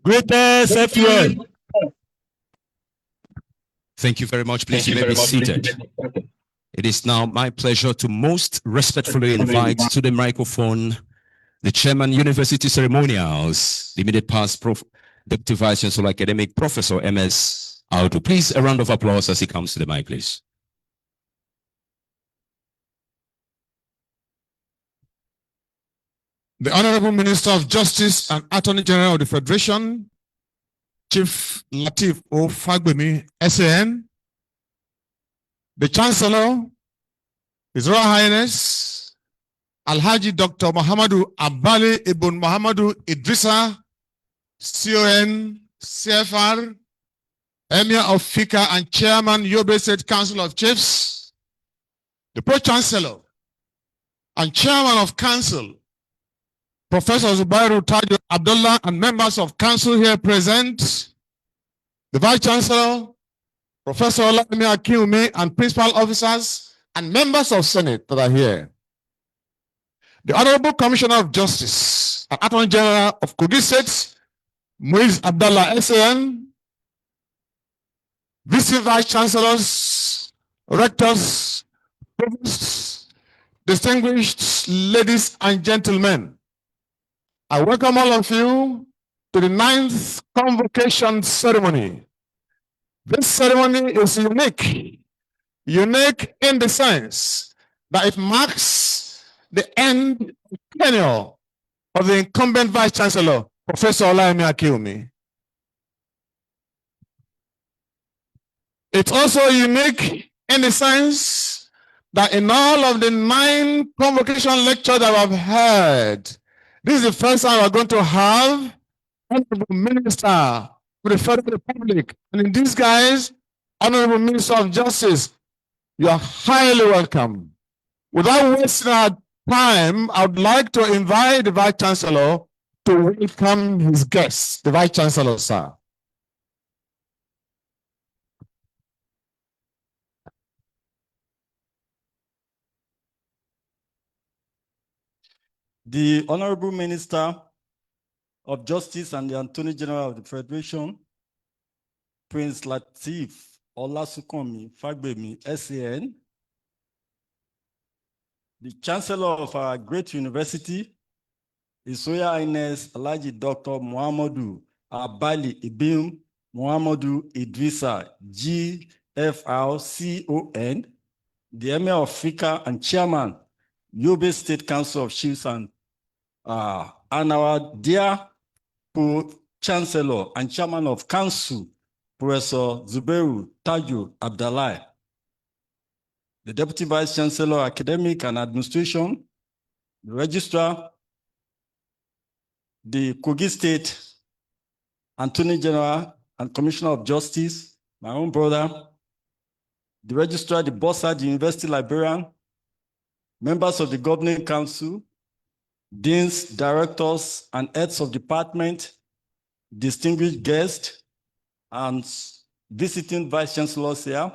Greatest FUL. Thank you very much. Please, you may be seated. It is now my pleasure to most respectfully invite to the microphone the Chairman, University Ceremonials, the immediate past Deputy Vice Chancellor Academic, Professor M.S. Audu. Please, a round of applause as he comes to the mic, please. The Honorable Minister of Justice and Attorney General of the Federation, Chief Lateef Olasunkanmi Fagbemi, SAN, the Chancellor, His Royal Highness, Alhaji Dr. Muhammadu Abali Ibn Muhammadu Idrisa, CON, CFR, Emir of Fika and Chairman, Yobe State Council of Chiefs, the Pro-Chancellor and Chairman of Council, Professor Zubairu Tajo Abdullah, and members of council here present, the Vice Chancellor, Professor Olasunkanmi Fagbemi, and principal officers, and members of Senate that are here. The Honorable Commissioner of Justice and Attorney General of Kogi State, Muiz Abdallah SAN, Vice Vice Chancellors, Rectors, Provosts, distinguished ladies and gentlemen, I welcome all of you to the 9th Convocation ceremony. This ceremony is unique in the sense that it marks the end of tenure of the incumbent Vice Chancellor, Professor Olasunkanmi Fagbemi. It's also unique in the sense that in all of the 9 convocation lectures that I've heard, this is the first time we're going to have Honorable Minister of the Federal Republic, and in these guys, Honorable Minister of Justice. You are highly welcome. Without wasting our time, I would like to invite the Vice Chancellor to welcome his guests. The Vice Chancellor, sir. The Honorable Minister of Justice and the Attorney General of the Federation, Prince Lateef Olasunkanmi Fagbemi, SAN, the Chancellor of our great university, His Royal Highness Alhaji Dr. Muhammadu Abali Ibn Muhammadu Idrisa, GFR, the Emir of Fika and Chairman, Yobe State Council of Chiefs, and our dear Chancellor and Chairman of Council, Professor Zubairu Tajo Abdullah, the Deputy Vice Chancellor, Academic and Administration, the Registrar, the Kogi State Attorney General and Commissioner of Justice, my own brother, the Registrar, the Bossa, the University Librarian, members of the Governing Council, deans, directors, and heads of department, distinguished guests, and visiting Vice Chancellors here,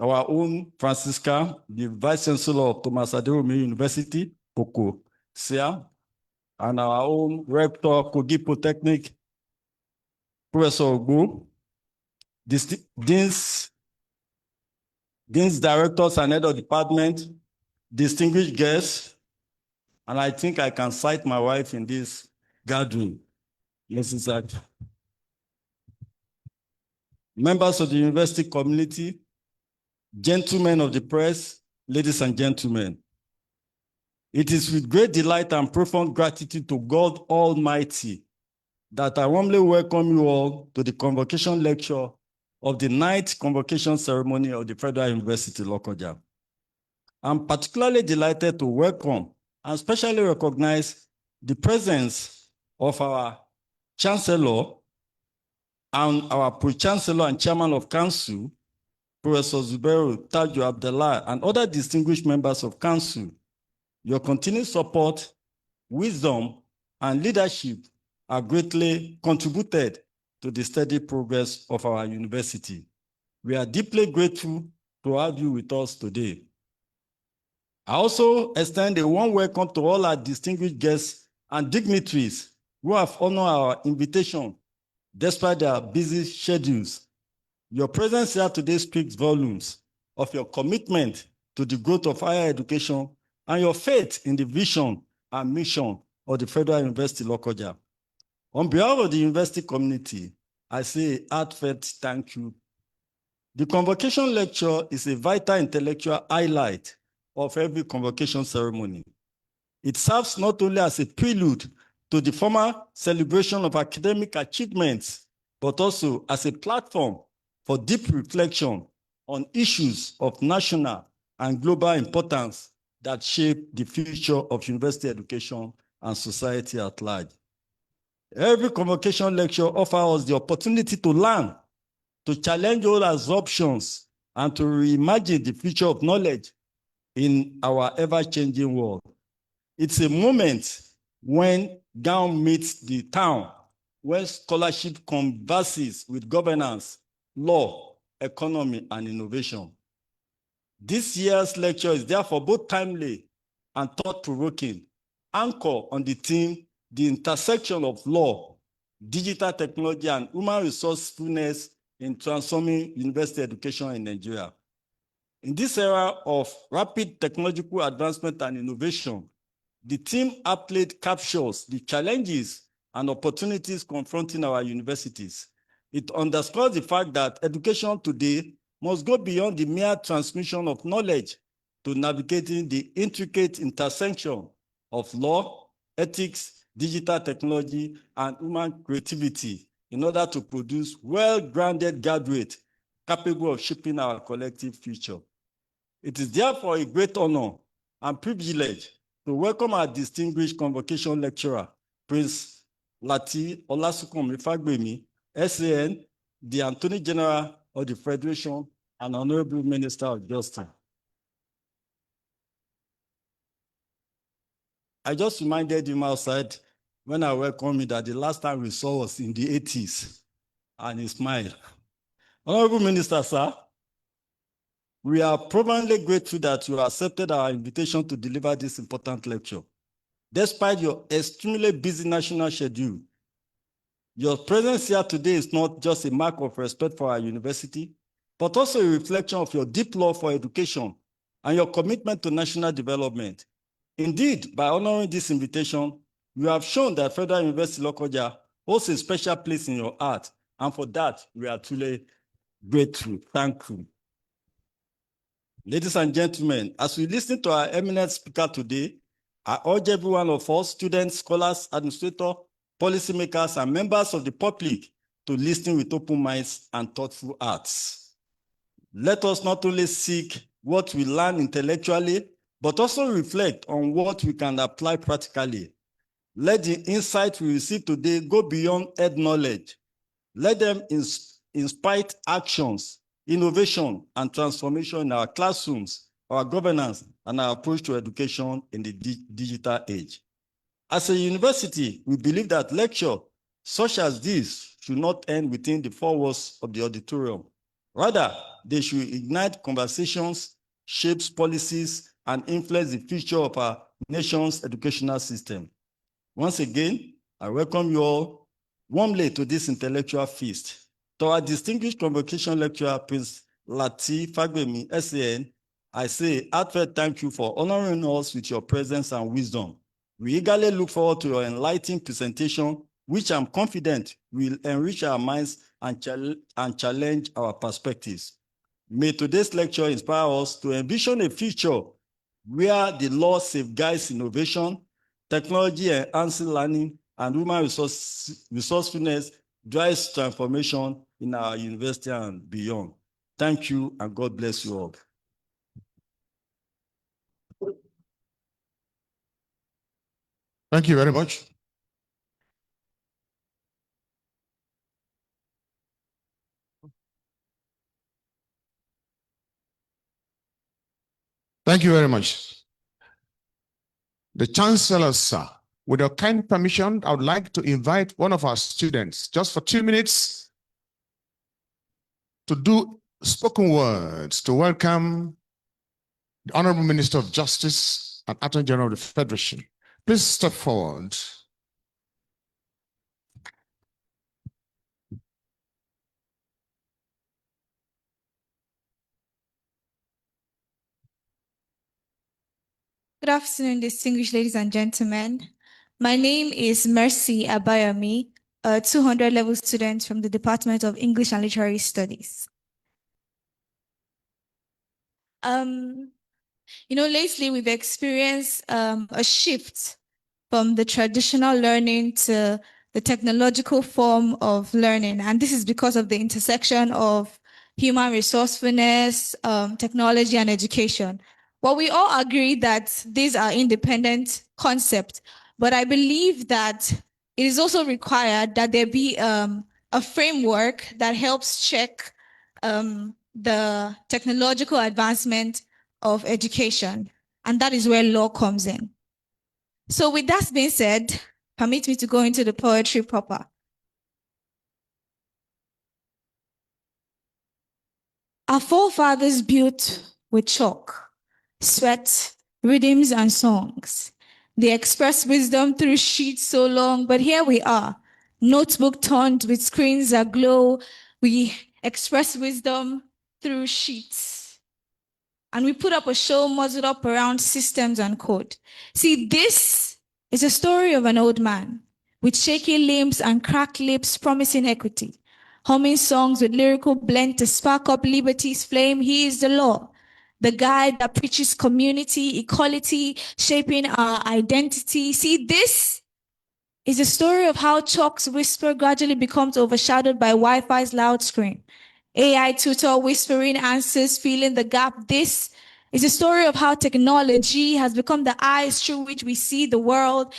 our own Francisca, the Vice Chancellor of Thomas Aderomi University, Koko, here, and our own Rector, Kogi Polytechnic, Professor Ogbu, deans, directors, and head of department, distinguished guests, and I think I can cite my wife in this gathering. Yes, exactly. members of the university community, gentlemen of the press, ladies and gentlemen. It is with great delight and profound gratitude to God Almighty that I warmly welcome you all to the convocation lecture of the 9th Convocation ceremony of the Federal University, Lokoja. I'm particularly delighted to welcome and especially recognize the presence of our Chancellor and our Pro-Chancellor and Chairman of Council, Professor Zubairu Tajo Abdullah, and other distinguished members of Council. Your continued support, wisdom, and leadership have greatly contributed to the steady progress of our university. We are deeply grateful to have you with us today. I also extend a warm welcome to all our distinguished guests and dignitaries who have honored our invitation despite their busy schedules. Your presence here today speaks volumes of your commitment to the growth of higher education and your faith in the vision and mission of the Federal University Lokoja. On behalf of the university community, I say a heartfelt thank you. The convocation lecture is a vital intellectual highlight of every convocation ceremony. It serves not only as a prelude to the formal celebration of academic achievements, but also as a platform for deep reflection on issues of national and global importance that shape the future of university education and society at large. Every convocation lecture offers us the opportunity to learn, to challenge all assumptions, and to reimagine the future of knowledge in our ever-changing world. It's a moment when gown meets the town, when scholarship converses with governance, law, economy, and innovation. This year's lecture is therefore both timely and thought-provoking, anchor on the theme, the intersection of law, digital technology, and human resourcefulness in transforming university education in Nigeria. In this era of rapid technological advancement and innovation, the theme aptly captures the challenges and opportunities confronting our universities. It underscores the fact that education today must go beyond the mere transmission of knowledge to navigating the intricate intersection of law, ethics, digital technology, and human creativity in order to produce well-grounded graduates capable of shaping our collective future. It is therefore a great honor and privilege to welcome our distinguished convocation lecturer, Prince Lateef Olasunkanmi Fagbemi, SAN, the Attorney General of the Federation, and Honorable Minister of Justice. I just reminded him outside when I welcomed him that the last time we saw was in the 80s, and he smiled. Honorable Minister, sir, we are profoundly grateful that you accepted our invitation to deliver this important lecture. Despite your extremely busy national schedule, your presence here today is not just a mark of respect for our university, but also a reflection of your deep love for education and your commitment to national development. Indeed, by honoring this invitation, you have shown that Federal University Lokoja holds a special place in your heart, and for that, we are truly grateful. Thank you. Ladies and gentlemen, as we listen to our eminent speaker today, I urge every one of us, students, scholars, administrators, policymakers, and members of the public to listen with open minds and thoughtful hearts. Let us not only seek what we learn intellectually, but also reflect on what we can apply practically. Let the insights we receive today go beyond head knowledge. Let them inspire actions, innovation, and transformation in our classrooms, our governance, and our approach to education in the digital age. As a university, we believe that lectures such as this should not end within the four walls of the auditorium. Rather, they should ignite conversations, shape policies, and influence the future of our nation's educational system. Once again, I welcome you all warmly to this intellectual feast. To our distinguished convocation lecturer, Prince Lateef Fagbemi, SAN, I say heartfelt thank you for honoring us with your presence and wisdom. We eagerly look forward to your enlightening presentation, which I'm confident will enrich our minds and challenge our perspectives. May today's lecture inspire us to envision a future where the law safeguards innovation, technology enhances learning, and human resourcefulness drives transformation in our university and beyond. Thank you, and God bless you all. Thank you very much. Thank you very much. The Chancellor, sir, with your kind permission, I would like to invite one of our students just for 2 minutes to do spoken words to welcome the Honorable Minister of Justice and Attorney General of the Federation. Please step forward. Good afternoon, distinguished ladies and gentlemen. My name is Mercy Abayomi, a 200 level student from the Department of English and Literary Studies. Lately we've experienced a shift from the traditional learning to the technological form of learning. And this is because of the intersection of human resourcefulness, technology, and education. Well, we all agree that these are independent concepts, but I believe that it is also required that there be a framework that helps check the technological advancement of education. And that is where law comes in. So with that being said, permit me to go into the poetry proper. Our forefathers built with chalk, sweat, rhythms, and songs. They expressed wisdom through sheets so long, but here we are, notebook turned with screens aglow. We express wisdom through sheets. And we put up a show muzzled up around systems and code. See, this is a story of an old man with shaky limbs and cracked lips promising equity, humming songs with lyrical blend to spark up liberty's flame. He is the law, the guide that preaches community, equality, shaping our identity. See, this is a story of how chalk's whisper gradually becomes overshadowed by Wi-Fi's loud scream. AI tutor whispering answers, filling the gap. This is a story of how technology has become the eyes through which we see the world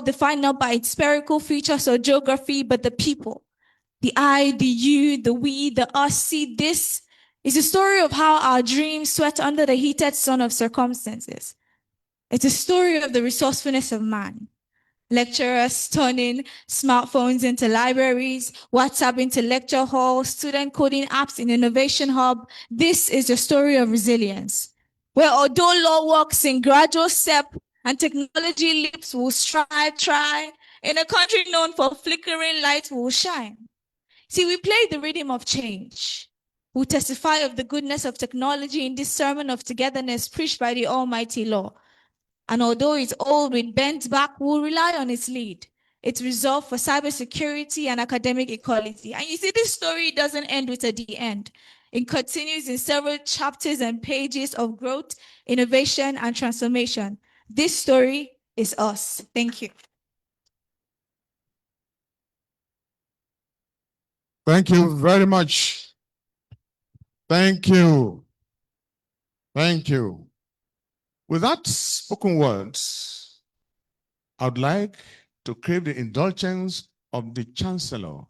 defined not by its spherical features or geography, but the people. The I, the you, the we, the us. See, this is a story of how our dreams sweat under the heated sun of circumstances. It's a story of the resourcefulness of man. Lecturers turning smartphones into libraries, WhatsApp into lecture halls, student coding apps in innovation hub. This is a story of resilience, where although law works in gradual step and technology leaps will try, in a country known for flickering light will shine. See, we play the rhythm of change. We testify of the goodness of technology in this sermon of togetherness preached by the Almighty Law. And although it's old with bent back, we'll rely on its lead, its resolve for cybersecurity and academic equality. And you see, this story doesn't end with a the end. It continues in several chapters and pages of growth, innovation, and transformation. This story is us. Thank you. Thank you very much. Thank you. Thank you. With that spoken words, I would like to crave the indulgence of the Chancellor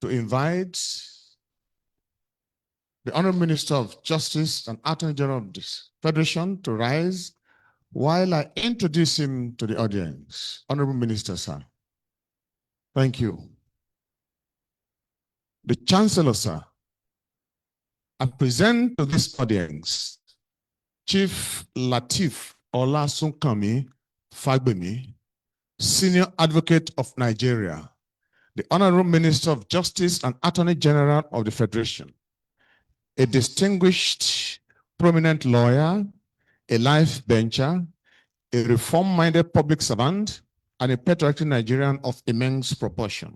to invite the Honorable Minister of Justice and Attorney General of the Federation to rise while I introduce him to the audience. Honorable Minister, sir. Thank you. The Chancellor, sir. I present to this audience Chief Lateef Olasunkanmi Fagbemi, Senior Advocate of Nigeria, the Honorable Minister of Justice and Attorney General of the Federation, a distinguished, prominent lawyer, a life bencher, a reform-minded public servant, and a patriotic Nigerian of immense proportion.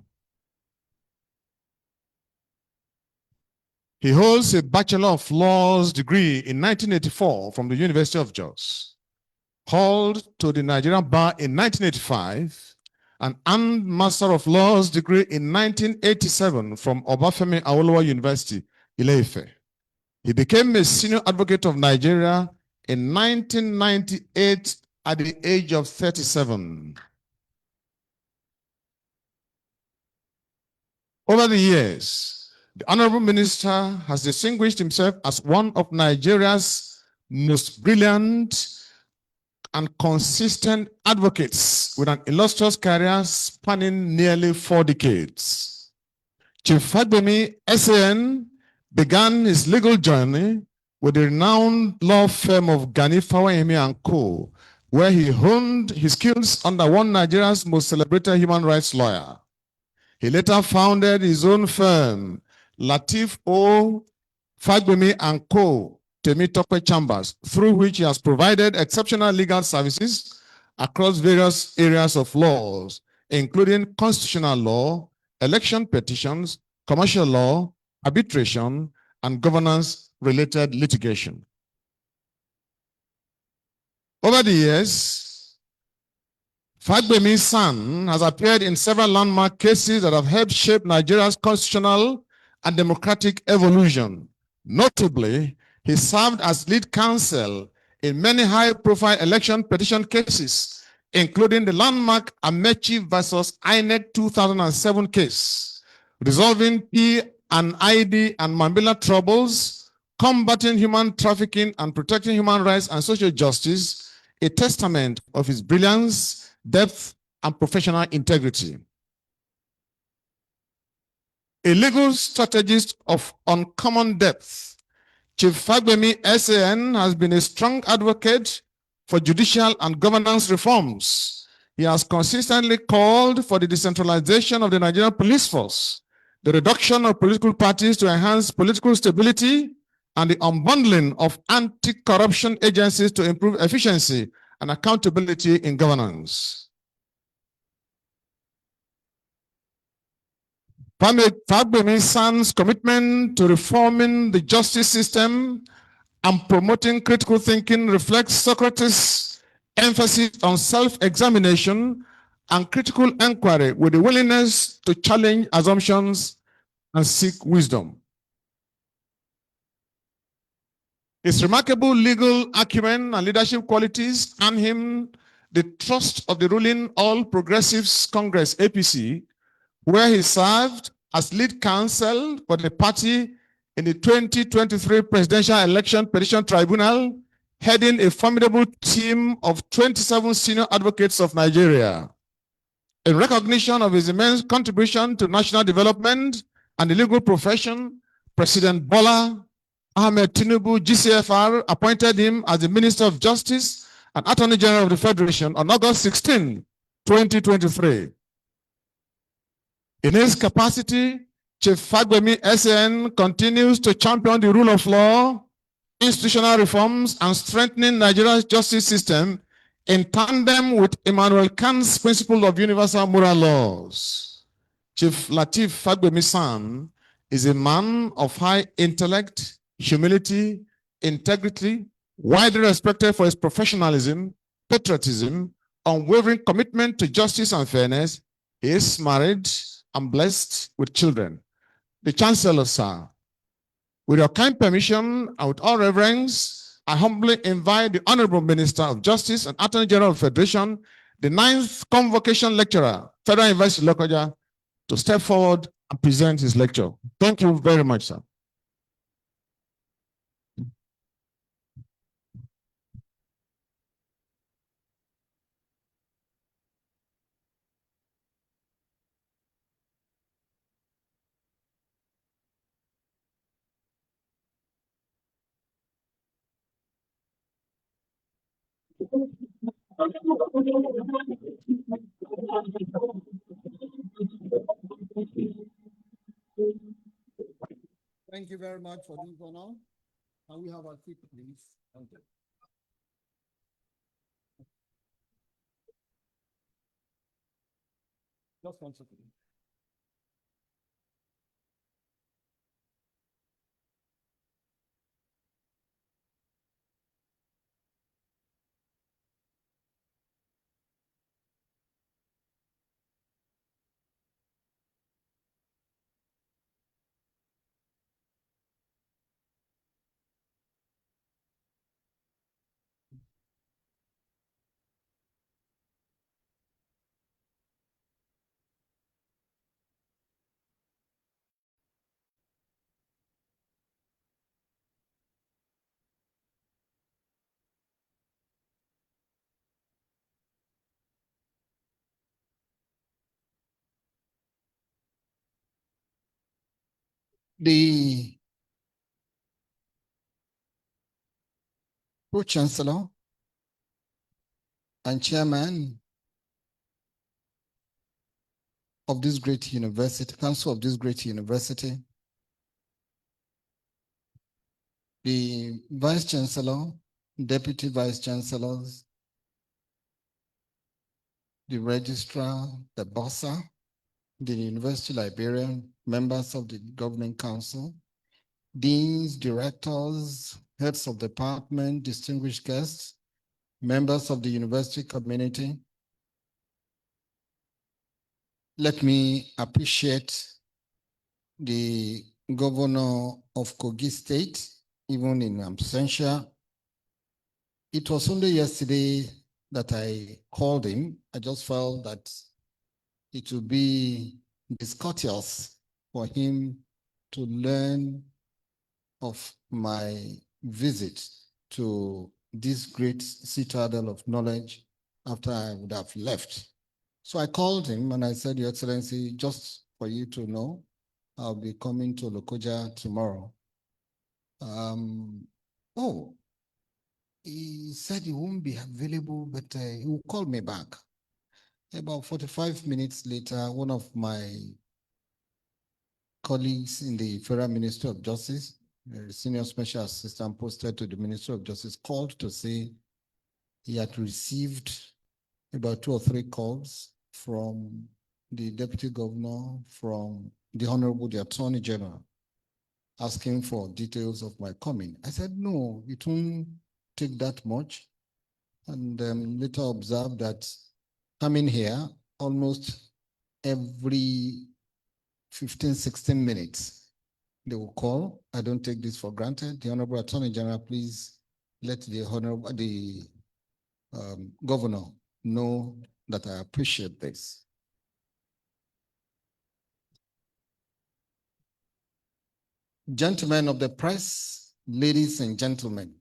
He holds a Bachelor of Laws degree in 1984 from the University of Jos, called to the Nigerian Bar in 1985, and Master of Laws degree in 1987 from Obafemi Awolowo University, Ile-Ife. He became a senior advocate of Nigeria in 1998 at the age of 37. Over the years, the Honorable Minister has distinguished himself as one of Nigeria's most brilliant and consistent advocates with an illustrious career spanning nearly 4 decades. Chief Fagbemi, SAN, began his legal journey with the renowned law firm of Gani Fagbemi & Co., where he honed his skills under one Nigeria's most celebrated human rights lawyer. He later founded his own firm, Lateef Olasunkanmi Fagbemi & Co., Temitope Chambers, through which he has provided exceptional legal services across various areas of laws, including constitutional law, election petitions, commercial law, arbitration, and governance-related litigation. Over the years, Fagbemi's son has appeared in several landmark cases that have helped shape Nigeria's constitutional and democratic evolution. Notably, he served as lead counsel in many high-profile election petition cases, including the landmark Amechi versus INEC 2007 case, resolving P&ID and Mambila troubles, combating human trafficking and protecting human rights and social justice, a testament of his brilliance, depth, and professional integrity. A legal strategist of uncommon depth, Chief Fagbemi SAN has been a strong advocate for judicial and governance reforms. He has consistently called for the decentralization of the Nigerian police force, the reduction of political parties to enhance political stability, and the unbundling of anti-corruption agencies to improve efficiency and accountability in governance. Fagbemi's son's commitment to reforming the justice system and promoting critical thinking reflects Socrates' emphasis on self-examination and critical inquiry with the willingness to challenge assumptions and seek wisdom. His remarkable legal acumen and leadership qualities earn him the trust of the ruling All Progressives Congress, APC, where he served as lead counsel for the party in the 2023 Presidential Election Petition Tribunal, heading a formidable team of 27 senior advocates of Nigeria. In recognition of his immense contribution to national development and the legal profession, President Bola Ahmed Tinubu, GCFR, appointed him as the Minister of Justice and Attorney General of the Federation on August 16, 2023. In his capacity, Chief Fagbemi SAN continues to champion the rule of law, institutional reforms, and strengthening Nigeria's justice system in tandem with Immanuel Kant's principle of universal moral laws. Chief Lateef Fagbemi San is a man of high intellect, humility, integrity, widely respected for his professionalism, patriotism, unwavering commitment to justice and fairness. He is married and blessed with children. The Chancellor, sir, with your kind permission and with all reverence, I humbly invite the Honorable Minister of Justice and Attorney General of the Federation, the 9th Convocation Lecturer, Federal University Lokoja, to step forward and present his lecture. Thank you very much, sir. Thank you very much for this honor. Can we have a seat, please? Thank you. Just 1 second. The Pro-Chancellor and Chairman of this great university, Council of this great university, the Vice Chancellor, Deputy Vice Chancellors, the Registrar, the Bursar, the University Librarian, members of the Governing Council, deans, directors, heads of department, distinguished guests, members of the university community. Let me appreciate the Governor of Kogi State, even in absentia. It was only yesterday that I called him. I just felt that it would be discourteous for him to learn of my visit to this great citadel of knowledge after I would have left. So I called him and I said, Your Excellency, just for you to know, I'll be coming to Lokoja tomorrow. He said he won't be available, but he will call me back. About 45 minutes later, one of my colleagues in the Federal Ministry of Justice, Senior Special Assistant posted to the Ministry of Justice, called to say he had received about 2 or 3 calls from the Deputy Governor, from the Honorable the Attorney General, asking for details of my coming. I said, no, it won't take that much. And later observed that coming here almost every 15, 16 minutes, they will call. I don't take this for granted. The Honorable Attorney General, please let the Governor know that I appreciate this. Gentlemen of the press, ladies and gentlemen,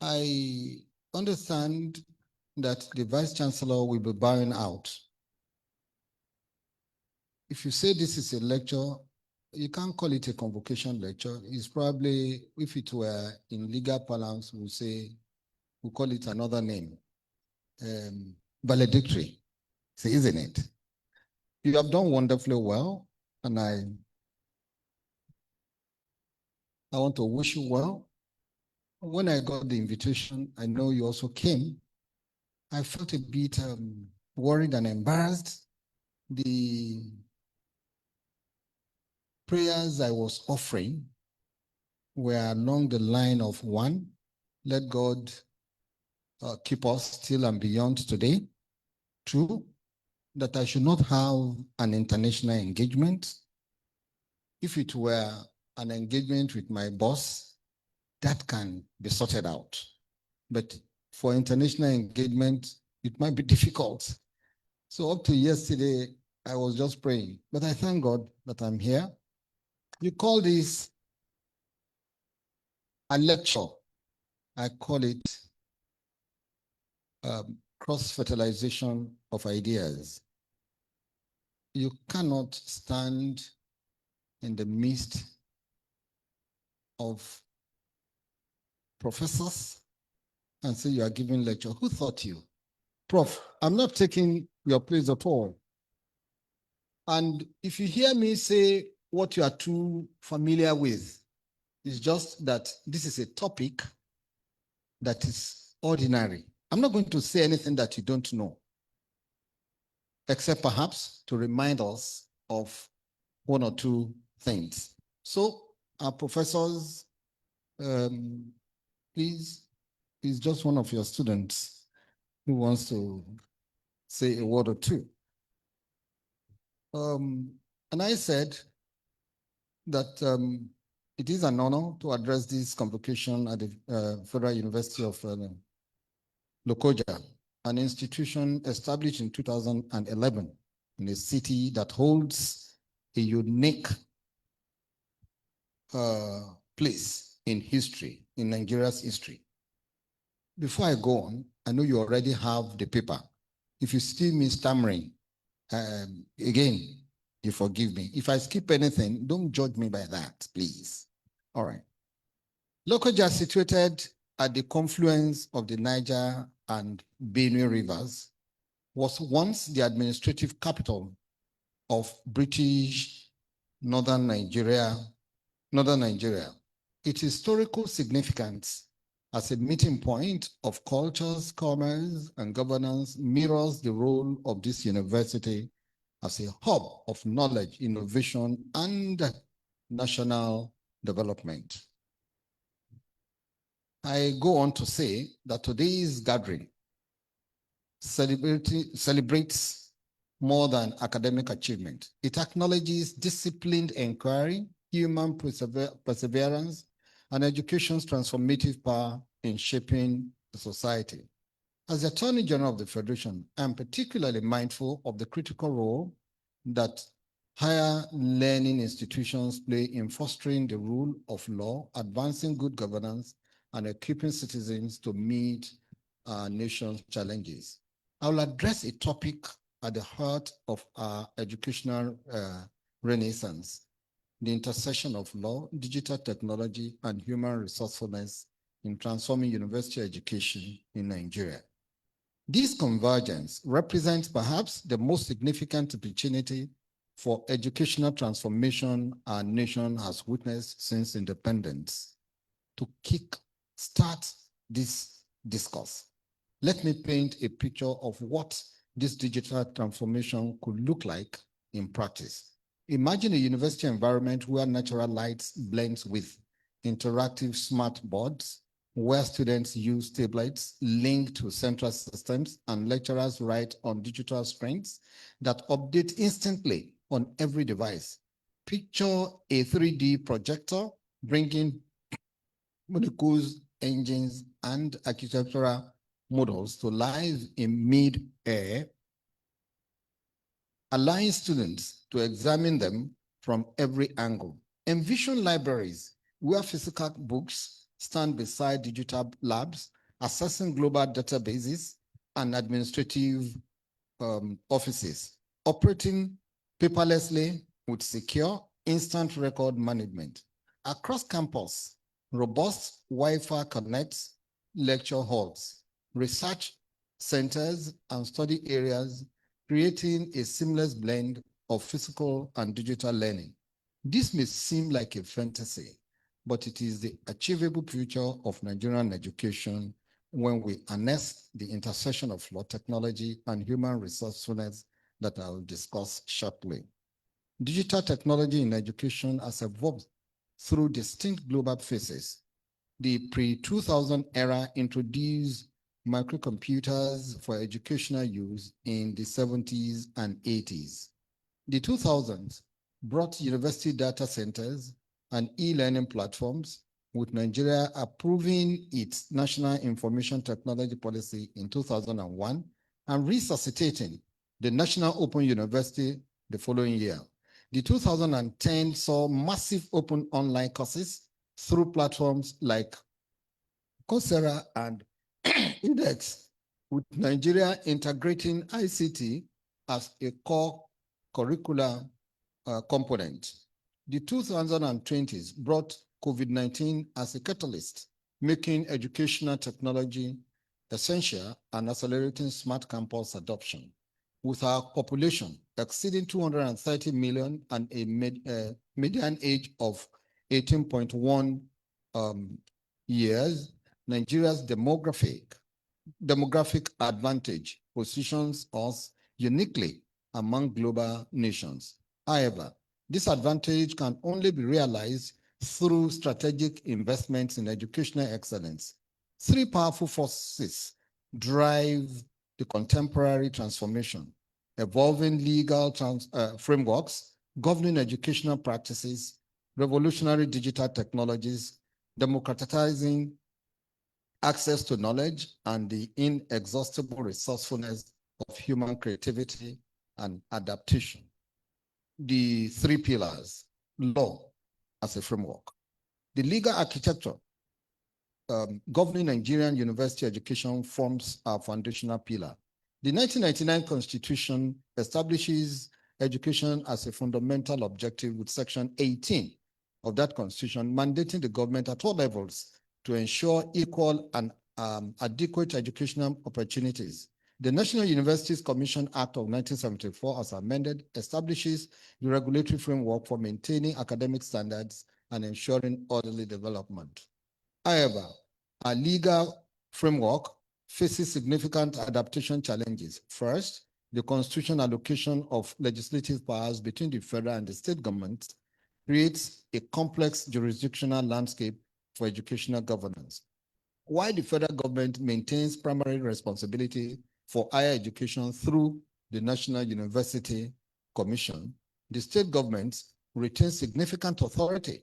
I understand that the Vice Chancellor will be bowing out. If you say this is a lecture, you can't call it a convocation lecture. It's probably, if it were in legal parlance, we'll call it another name. Valedictory, isn't it? You have done wonderfully well, and I want to wish you well. When I got the invitation, I know you also came. I felt a bit worried and embarrassed. The prayers I was offering were along the line of 1, let God keep us till and beyond today. 2, that I should not have an international engagement. If it were an engagement with my boss, that can be sorted out. But for international engagement, it might be difficult. So up to yesterday, I was just praying. But I thank God that I'm here. You call this a lecture. I call it cross-fertilization of ideas. You cannot stand in the midst of professors and say you are giving lecture. Who thought you? Prof, I'm not taking your place at all. And if you hear me say what you are too familiar with, it's just that this is a topic that is ordinary. I'm not going to say anything that you don't know. except perhaps to remind us of one or two things. So, our professors, please, is just one of your students who wants to say a word or two. And I said that it is an honor to address this convocation at the Federal University of Lokoja, an institution established in 2011 in a city that holds a unique place in history, in Nigeria's history. Before I go on, I know you already have the paper. If you see me stammering, again, you forgive me. If I skip anything, don't judge me by that, please. All right. Lokoja, situated at the confluence of the Niger and Benue rivers, was once the administrative capital of British Northern Nigeria. Its historical significance as a meeting point of cultures, commerce, and governance mirrors the role of this university as a hub of knowledge, innovation, and national development. I go on to say that today's gathering celebrates more than academic achievement. It acknowledges disciplined inquiry, human perseverance, and education's transformative power in shaping the society. As the Attorney General of the Federation, I am particularly mindful of the critical role that higher learning institutions play in fostering the rule of law, advancing good governance, and equipping citizens to meet our nation's challenges. I will address a topic at the heart of our educational renaissance: the intersection of law, digital technology, and human resourcefulness in transforming university education in Nigeria. This convergence represents perhaps the most significant opportunity for educational transformation our nation has witnessed since independence. To kick-start this discourse, let me paint a picture of what this digital transformation could look like in practice. Imagine a university environment where natural light blends with interactive smart boards, where students use tablets linked to central systems and lecturers write on digital screens that update instantly on every device. Picture a 3D projector bringing molecules, engines, and architectural models to life in mid-air, allowing students to examine them from every angle. Envision libraries where physical books stand beside digital labs, accessing global databases and administrative offices, operating paperlessly with secure, instant record management. Across campus, robust Wi-Fi connects lecture halls, research centers, and study areas, creating a seamless blend of physical and digital learning. This may seem like a fantasy, but it is the achievable future of Nigerian education when we harness the intersection of law, technology, and human resourcefulness that I will discuss shortly. Digital technology in education has evolved through distinct global phases. The pre-2000 era introduced microcomputers for educational use in the 70s and 80s. The 2000s brought university data centers and e-learning platforms, with Nigeria approving its National Information Technology Policy in 2001 and resuscitating the National Open University the following year. The 2010 saw massive open online courses through platforms like Coursera and Index, with Nigeria integrating ICT as a core curricular component. The 2020s brought COVID-19 as a catalyst, making educational technology essential and accelerating smart campus adoption. With our population exceeding 230 million and a median age of 18.1 years, Nigeria's demographic advantage positions us uniquely among global nations. However, this advantage can only be realized through strategic investments in educational excellence. Three powerful forces drive the contemporary transformation: evolving legal frameworks, governing educational practices, revolutionary digital technologies, democratizing access to knowledge, and the inexhaustible resourcefulness of human creativity and adaptation. The three pillars: law as a framework. The legal architecture governing Nigerian university education forms our foundational pillar. The 1999 Constitution establishes education as a fundamental objective, with Section 18 of that Constitution mandating the government at all levels to ensure equal and adequate educational opportunities. The National Universities Commission Act of 1974, as amended, establishes the regulatory framework for maintaining academic standards and ensuring orderly development. However, our legal framework faces significant adaptation challenges. First, the constitutional allocation of legislative powers between the federal and the state governments creates a complex jurisdictional landscape for educational governance. While the federal government maintains primary responsibility for higher education through the National University Commission, the state governments retain significant authority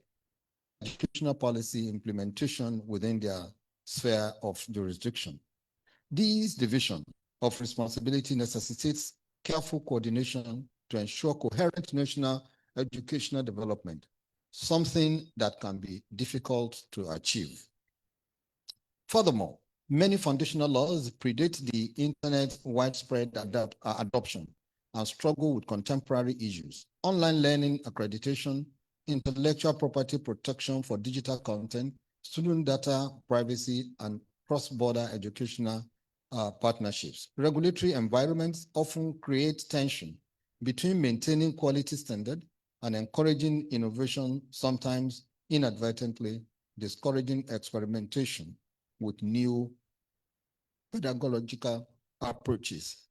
in educational policy implementation within their sphere of jurisdiction. This division of responsibility necessitates careful coordination to ensure coherent national educational development, something that can be difficult to achieve. Furthermore, many foundational laws predate the internet's widespread adoption and struggle with contemporary issues: online learning accreditation, intellectual property protection for digital content, student data privacy, and cross-border educational partnerships. Regulatory environments often create tension between maintaining quality standard and encouraging innovation, sometimes inadvertently discouraging experimentation with new pedagogical approaches.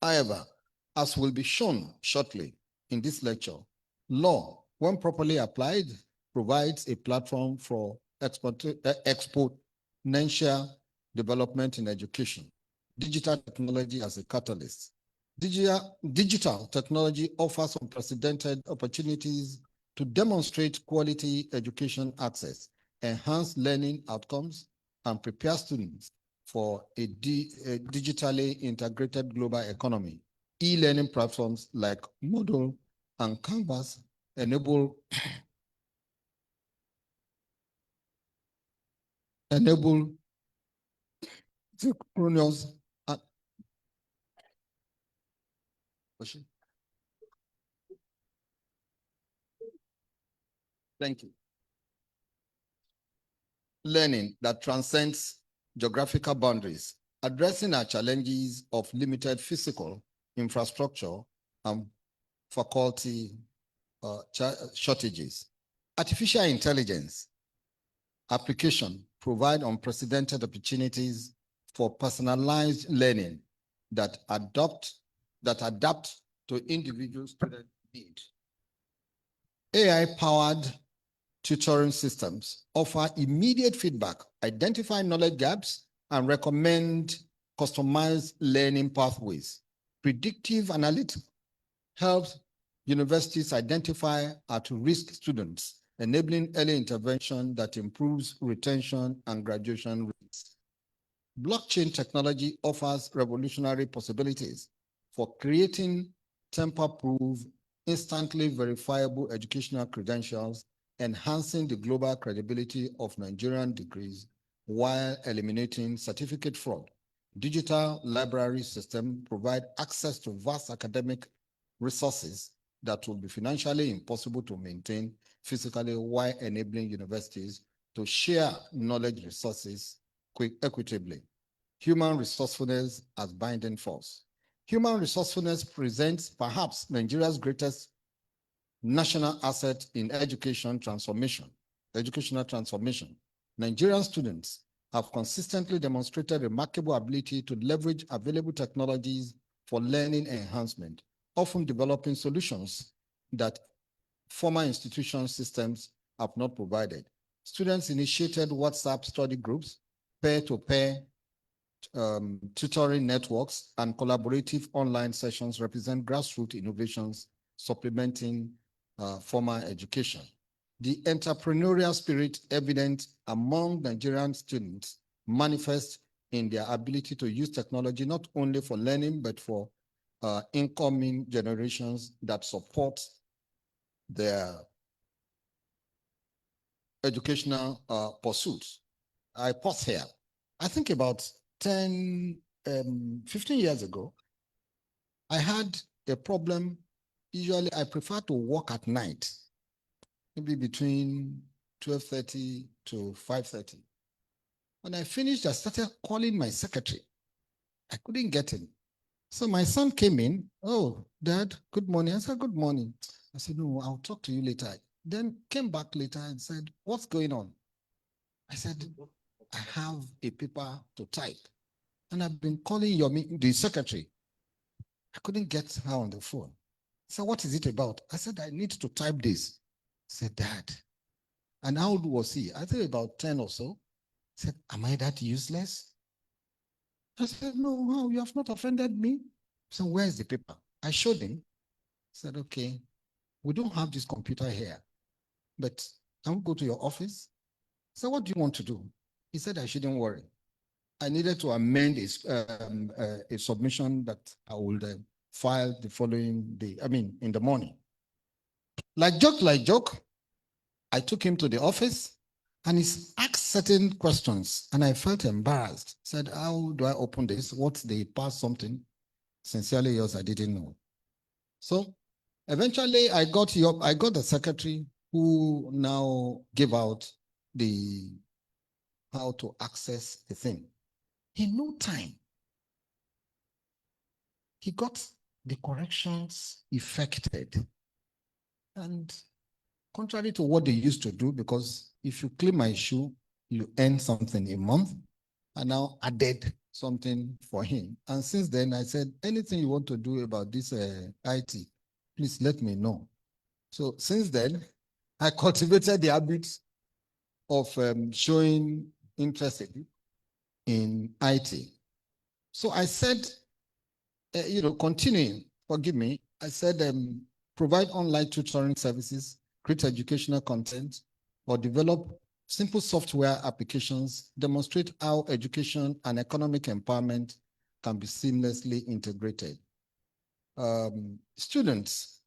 However, as will be shown shortly in this lecture, law, when properly applied, provides a platform for exponential development in education. Digital technology as a catalyst. Digital technology offers unprecedented opportunities to demonstrate quality education access, enhance learning outcomes, and prepare students for a digitally integrated global economy. E-learning platforms like Moodle and Canvas enable synchronous learning that transcends geographical boundaries, addressing our challenges of limited physical infrastructure and faculty shortages. Artificial intelligence application provide unprecedented opportunities for personalized learning that adapt to individual student needs. AI-powered tutoring systems offer immediate feedback, identify knowledge gaps, and recommend customized learning pathways. Predictive analytics helps universities identify at-risk students, enabling early intervention that improves retention and graduation rates. Blockchain technology offers revolutionary possibilities for creating tamper-proof, instantly verifiable educational credentials, enhancing the global credibility of Nigerian degrees while eliminating certificate fraud. Digital library systems provide access to vast academic resources that will be financially impossible to maintain physically, while enabling universities to share knowledge resources equitably. Human resourcefulness as binding force. Human resourcefulness presents perhaps Nigeria's greatest national asset in educational transformation. Nigerian students have consistently demonstrated remarkable ability to leverage available technologies for learning enhancement, often developing solutions that former institution systems have not provided. Students initiated WhatsApp study groups, peer-to-peer tutoring networks, and collaborative online sessions represent grassroots innovations supplementing formal education. The entrepreneurial spirit evident among Nigerian students manifests in their ability to use technology not only for learning, but for incoming generations that support their educational pursuits. I pause here. I think about 10, 15 years ago, I had a problem. Usually I prefer to work at night, maybe between 12:30 to 5:30. When I finished, I started calling my secretary. I couldn't get him. So my son came in. Oh, Dad, good morning. I said, good morning. I said, no, I'll talk to you later. Then came back later and said, what's going on? I said, I have a paper to type. And I've been calling the secretary. I couldn't get her on the phone. I said, what is it about? I said, I need to type this. He said, Dad. And how old was he? I think about 10 or so. He said, am I that useless? I said, no, you have not offended me. So where's the paper? I showed him. He said, okay, we don't have this computer here, but can we go to your office? So what do you want to do? He said, I shouldn't worry. I needed to amend a submission that I would file the following day, in the morning. Like joke, I took him to the office and he asked certain questions and I felt embarrassed. Said, how do I open this? What's the pass something? Sincerely yours, I didn't know. So eventually I got the secretary who now gave out how to access the thing. In no time, he got the corrections effected. And contrary to what they used to do, because if you clean my shoe, you earn something a month, I now added something for him. And since then, I said, anything you want to do about this IT, please let me know. So since then, I cultivated the habit of showing interest in IT. So I said, continuing, forgive me, I said, provide online tutoring services, create educational content, or develop simple software applications, demonstrate how education and economic empowerment can be seamlessly integrated. Students,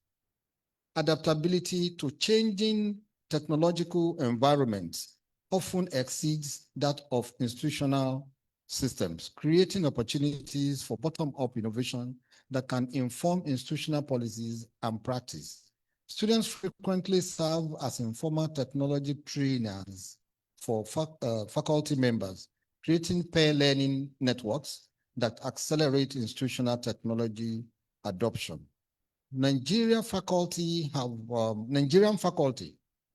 adaptability to changing technological environments often exceeds that of institutional systems, creating opportunities for bottom-up innovation that can inform institutional policies and practice. Students frequently serve as informal technology trainers for faculty members, creating peer learning networks that accelerate institutional technology adoption. Nigerian faculty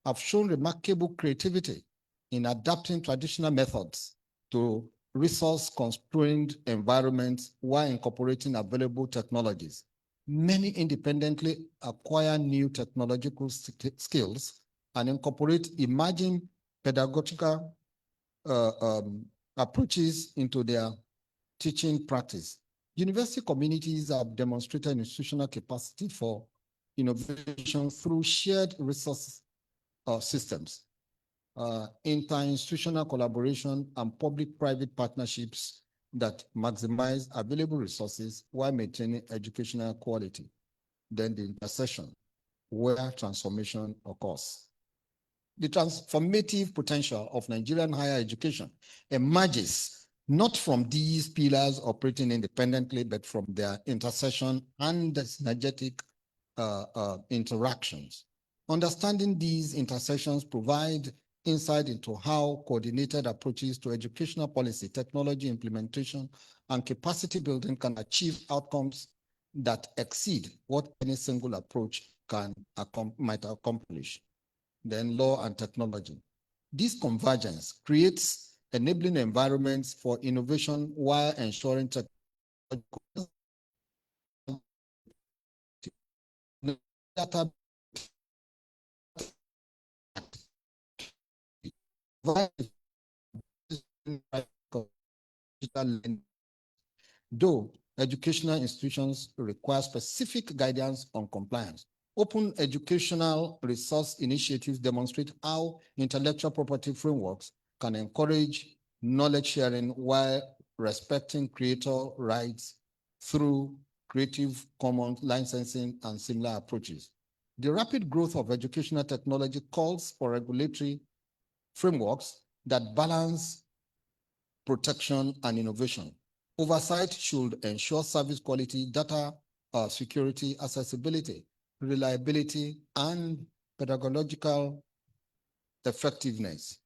have shown remarkable creativity in adapting traditional methods to resource-constrained environments while incorporating available technologies. Many independently acquire new technological skills and incorporate emerging pedagogical approaches into their teaching practice. University communities have demonstrated institutional capacity for innovation through shared resource systems, interinstitutional collaboration, and public-private partnerships that maximize available resources while maintaining educational quality. Then the intersection where transformation occurs. The transformative potential of Nigerian higher education emerges not from these pillars operating independently, but from their intersection and the synergetic interactions. Understanding these intersections provide insight into how coordinated approaches to educational policy, technology implementation, and capacity building can achieve outcomes that exceed what any single approach might accomplish. Then law and technology. This convergence creates enabling environments for innovation while ensuring technology data though educational institutions require specific guidance on compliance. Open educational resource initiatives demonstrate how intellectual property frameworks can encourage knowledge sharing while respecting creator rights through Creative Commons licensing and similar approaches. The rapid growth of educational technology calls for regulatory frameworks that balance protection and innovation. Oversight should ensure service quality, data security, accessibility, reliability, and pedagogical effectiveness,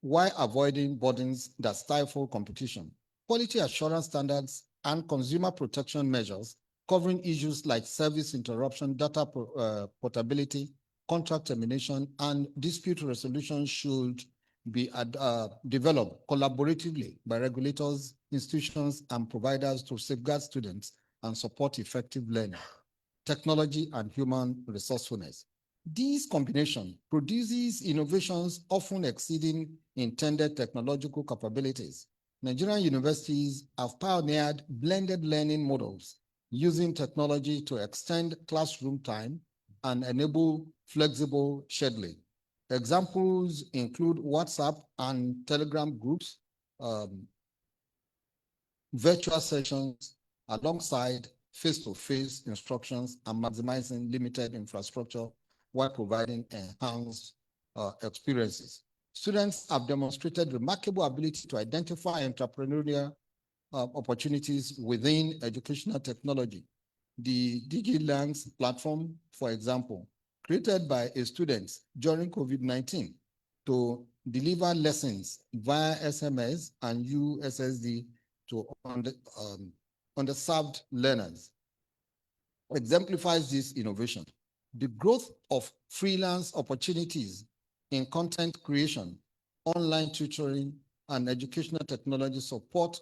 while avoiding burdens that stifle competition. Quality assurance standards and consumer protection measures covering issues like service interruption, data portability, contract termination, and dispute resolution should be developed collaboratively by regulators, institutions, and providers to safeguard students and support effective learning, technology, and human resourcefulness. This combination produces innovations often exceeding intended technological capabilities. Nigerian universities have pioneered blended learning models using technology to extend classroom time and enable flexible scheduling. Examples include WhatsApp and Telegram groups, virtual sessions alongside face-to-face instructions, and maximizing limited infrastructure while providing enhanced experiences. Students have demonstrated remarkable ability to identify entrepreneurial opportunities within educational technology. The DigiLearns platform, for example, created by a student during COVID-19 to deliver lessons via SMS and USSD to underserved learners, exemplifies this innovation. The growth of freelance opportunities in content creation, online tutoring, and educational technology support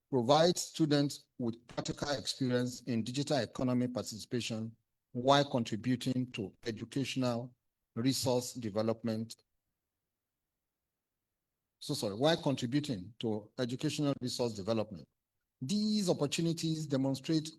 provides students with practical experience in digital economy participation while contributing to educational resource development. While contributing to educational resource development. These opportunities demonstrate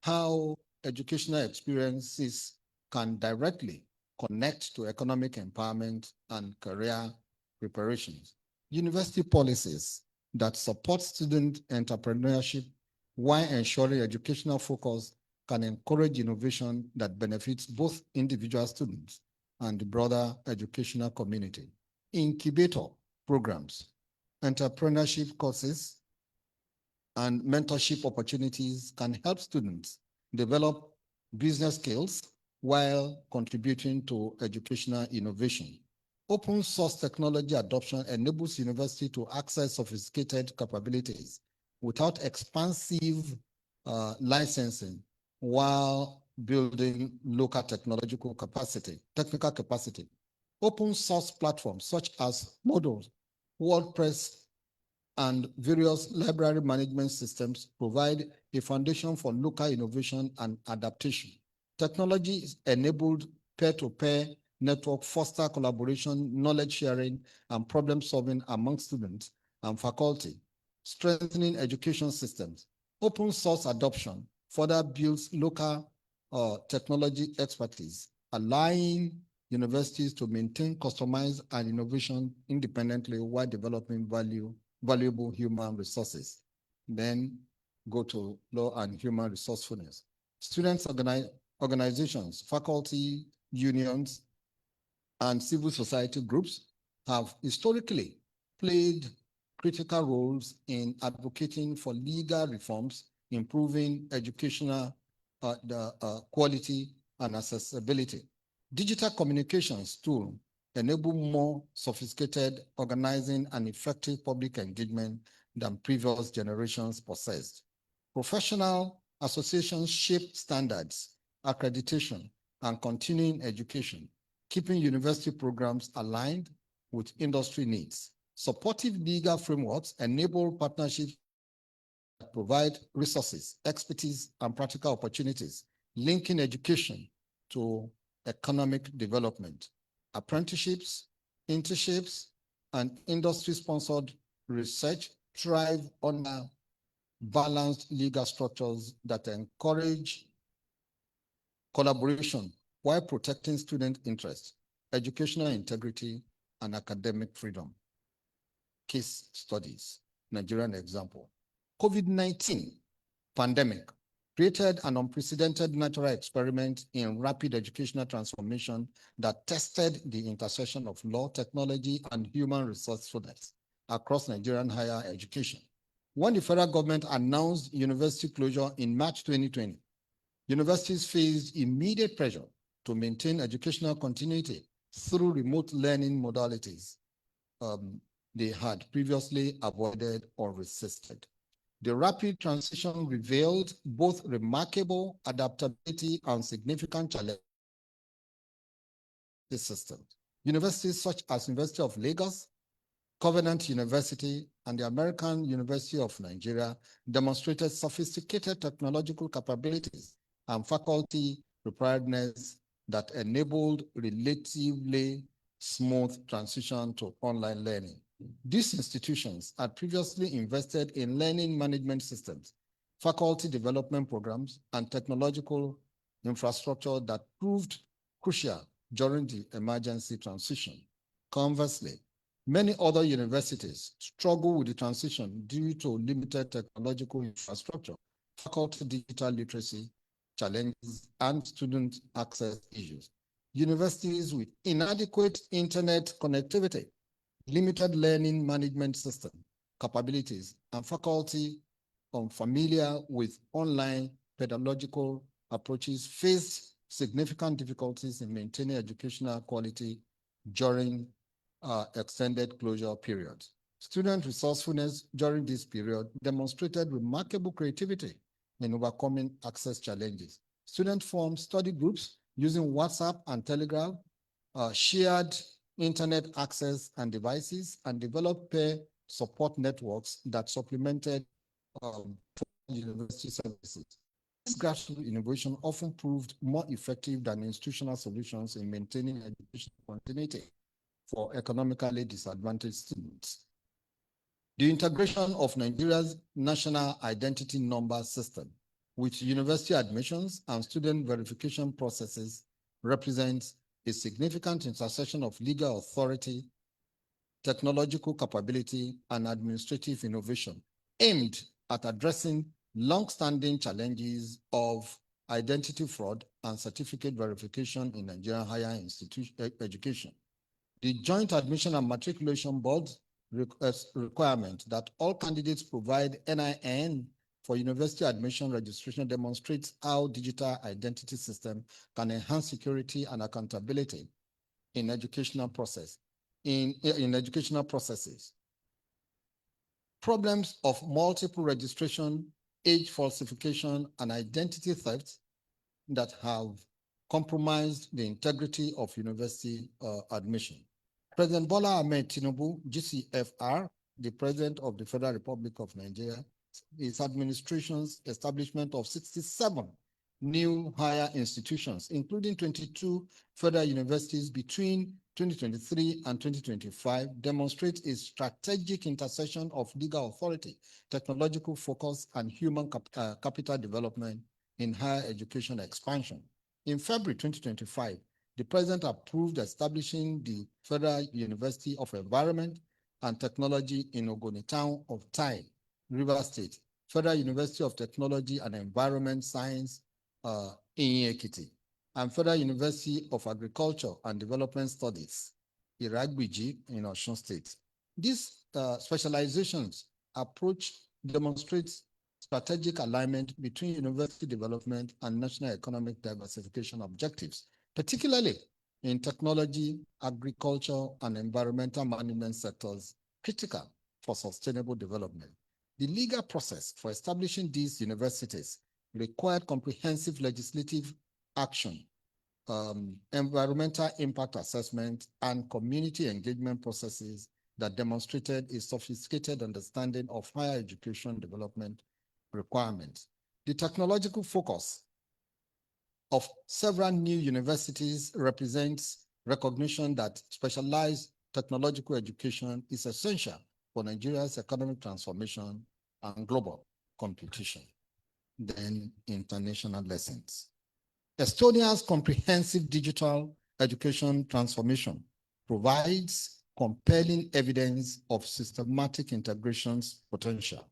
how educational experiences can directly connect to economic empowerment and career preparations. University policies that support student entrepreneurship while ensuring educational focus can encourage innovation that benefits both individual students and the broader educational community. Incubator programs, entrepreneurship courses, and mentorship opportunities can help students develop business skills while contributing to educational innovation. Open source technology adoption enables university to access sophisticated capabilities without expansive licensing while building local technical capacity. Open source platforms such as Moodle, WordPress, and various library management systems provide a foundation for local innovation and adaptation. Technology-enabled peer-to-peer network foster collaboration, knowledge sharing, and problem solving among students and faculty, strengthening education systems. Open source adoption further builds local technology expertise, allowing universities to maintain, customize, and innovation independently while developing valuable human resources. Then go to law and human resourcefulness. Students, organizations, faculty, unions, and civil society groups have historically played critical roles in advocating for legal reforms, improving educational quality and accessibility. Digital communications tools enable more sophisticated organizing and effective public engagement than previous generations possessed. Professional associations shape standards, accreditation, and continuing education, keeping university programs aligned with industry needs. Supportive legal frameworks enable partnerships that provide resources, expertise, and practical opportunities linking education to economic development. Apprenticeships, internships, and industry-sponsored research thrive under balanced legal structures that encourage collaboration while protecting student interests, educational integrity, and academic freedom. Case studies, Nigerian example. COVID-19 pandemic created an unprecedented natural experiment in rapid educational transformation that tested the intersection of law, technology, and human resourcefulness across Nigerian higher education. When the federal government announced university closure in March 2020, universities faced immediate pressure to maintain educational continuity through remote learning modalities they had previously avoided or resisted. The rapid transition revealed both remarkable adaptability and significant challenges in the system. Universities such as University of Lagos, Covenant University, and the American University of Nigeria demonstrated sophisticated technological capabilities and faculty preparedness that enabled relatively smooth transition to online learning. These institutions had previously invested in learning management systems, faculty development programs, and technological infrastructure that proved crucial during the emergency transition. Conversely, many other universities struggle with the transition due to limited technological infrastructure, faculty digital literacy challenges, and student access issues. Universities with inadequate internet connectivity, limited learning management system capabilities, and faculty unfamiliar with online pedagogical approaches faced significant difficulties in maintaining educational quality during extended closure periods. Student resourcefulness during this period demonstrated remarkable creativity in overcoming access challenges. Students formed study groups using WhatsApp and Telegram, shared internet access and devices, and developed peer support networks that supplemented university services. This grassroots innovation often proved more effective than institutional solutions in maintaining education continuity for economically disadvantaged students. The integration of Nigeria's national identity number system with university admissions and student verification processes represents a significant intersection of legal authority, technological capability, and administrative innovation aimed at addressing long-standing challenges of identity fraud and certificate verification in Nigerian higher education. The Joint Admission and Matriculation Board requirement that all candidates provide NIN for university admission registration demonstrates how digital identity system can enhance security and accountability in educational processes. Problems of multiple registration, age falsification, and identity theft that have compromised the integrity of university admission. President Bola Ahmed Tinubu, GCFR, the President of the Federal Republic of Nigeria, his administration's establishment of 67 new higher institutions, including 22 federal universities between 2023 and 2025, demonstrates a strategic intersection of legal authority, technological focus, and human capital development in higher education expansion. In February 2025, the President approved establishing the Federal University of Environment and Technology in Ogoni Town of Tai, Rivers State, Federal University of Technology and Environment Science in Ekiti, and Federal University of Agriculture and Development Studies, Iragbiji in Osun State. These specializations approach demonstrates strategic alignment between university development and national economic diversification objectives, particularly in technology, agriculture, and environmental management sectors critical for sustainable development. The legal process for establishing these universities required comprehensive legislative action, environmental impact assessment, and community engagement processes that demonstrated a sophisticated understanding of higher education development requirements. The technological focus of several new universities represents recognition that specialized technological education is essential for Nigeria's economic transformation and global competition. Then international lessons. Estonia's comprehensive digital education transformation provides compelling evidence of systematic integration's potential.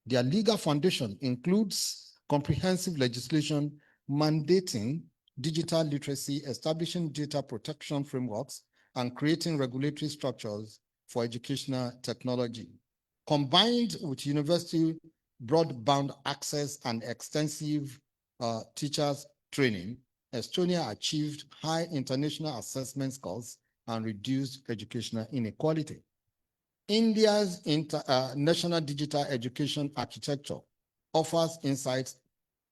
Their legal foundation includes comprehensive legislation mandating digital literacy, establishing data protection frameworks, and creating regulatory structures for educational technology. Combined with university broadband access and extensive teachers training, Estonia achieved high international assessment scores and reduced educational inequality. India's national digital education architecture offers insights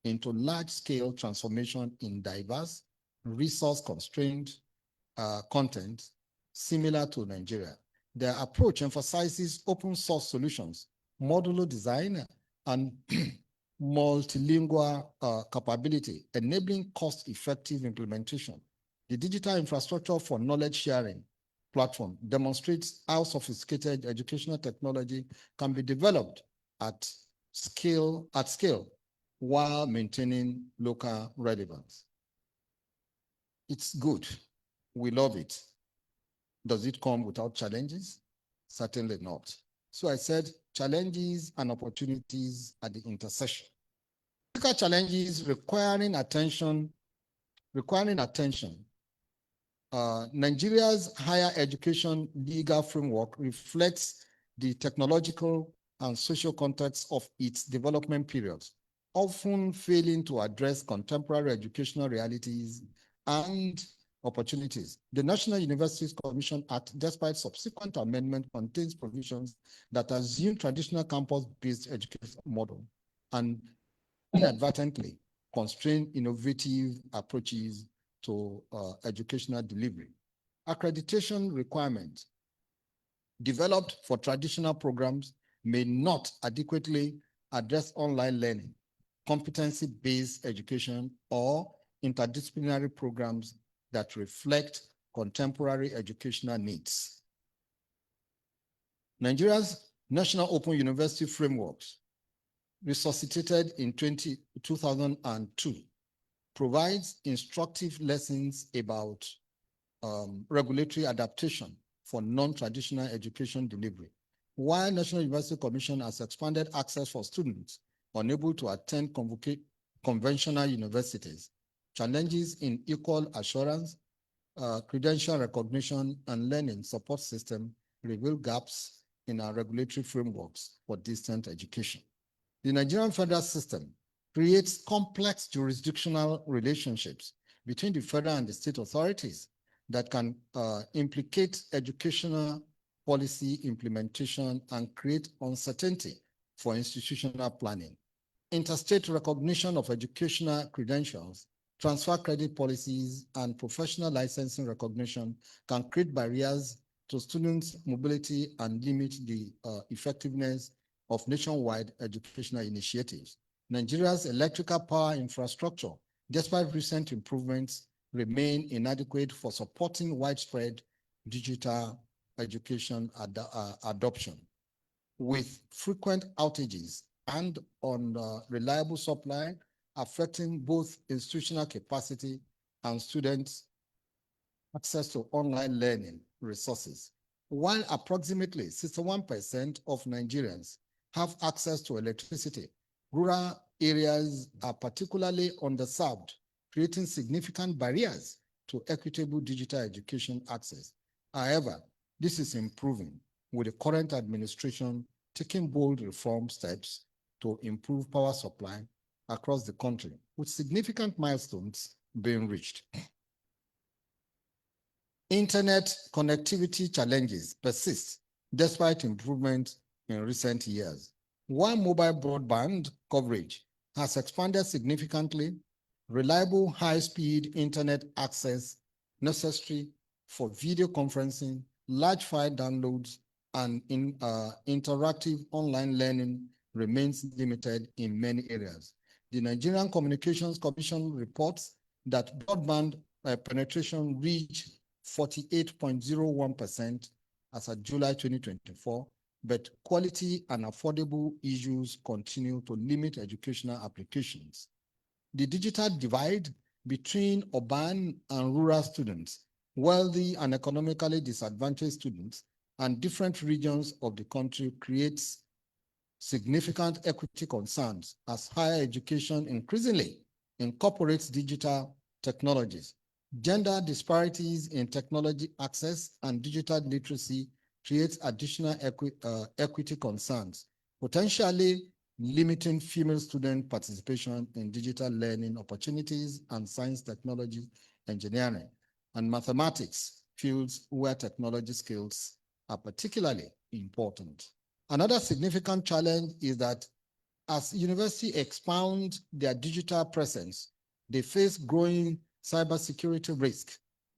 into large-scale transformation in diverse, resource-constrained content similar to Nigeria. Their approach emphasizes open-source solutions, modular design, and multilingual capability, enabling cost-effective implementation. The digital infrastructure for knowledge sharing platform demonstrates how sophisticated educational technology can be developed at scale while maintaining local relevance. It's good. We love it. Does it come without challenges? Certainly not. So I said challenges and opportunities at the intersection. Critical challenges requiring attention. Nigeria's higher education legal framework reflects the technological and social context of its development periods, often failing to address contemporary educational realities and opportunities. The National Universities Commission Act, despite subsequent amendment, contains provisions that assume traditional campus-based education model and inadvertently constrain innovative approaches to educational delivery. Accreditation requirements developed for traditional programs may not adequately address online learning, competency-based education, or interdisciplinary programs that reflect contemporary educational needs. Nigeria's National Open University Frameworks, resuscitated in 2002, provides instructive lessons about regulatory adaptation for non-traditional education delivery. While National University Commission has expanded access for students unable to attend conventional universities, challenges in equal assurance, credential recognition, and learning support system reveal gaps in our regulatory frameworks for distant education. The Nigerian federal system creates complex jurisdictional relationships between the federal and the state authorities that can implicate educational policy implementation and create uncertainty for institutional planning. Interstate recognition of educational credentials, transfer credit policies, and professional licensing recognition can create barriers to students' mobility and limit the effectiveness of nationwide educational initiatives. Nigeria's electrical power infrastructure, despite recent improvements, remain inadequate for supporting widespread digital education adoption. With frequent outages and unreliable supply affecting both institutional capacity and students' access to online learning resources. While approximately 61% of Nigerians have access to electricity, rural areas are particularly underserved, creating significant barriers to equitable digital education access. However, this is improving, with the current administration taking bold reform steps to improve power supply across the country, with significant milestones being reached. Internet connectivity challenges persist despite improvement in recent years. While mobile broadband coverage has expanded significantly, reliable high-speed internet access necessary for video conferencing, large file downloads, and interactive online learning remains limited in many areas. The Nigerian Communications Commission reports that broadband penetration reached 48.01% as of July 2024, but quality and affordable issues continue to limit educational applications. The digital divide between urban and rural students, wealthy and economically disadvantaged students, and different regions of the country creates significant equity concerns as higher education increasingly incorporates digital technologies. Gender disparities in technology access and digital literacy creates additional equity concerns, potentially limiting female student participation in digital learning opportunities and science, technology, engineering, and mathematics fields where technology skills are particularly important. Another significant challenge is that as universities expand their digital presence, they face growing cybersecurity risk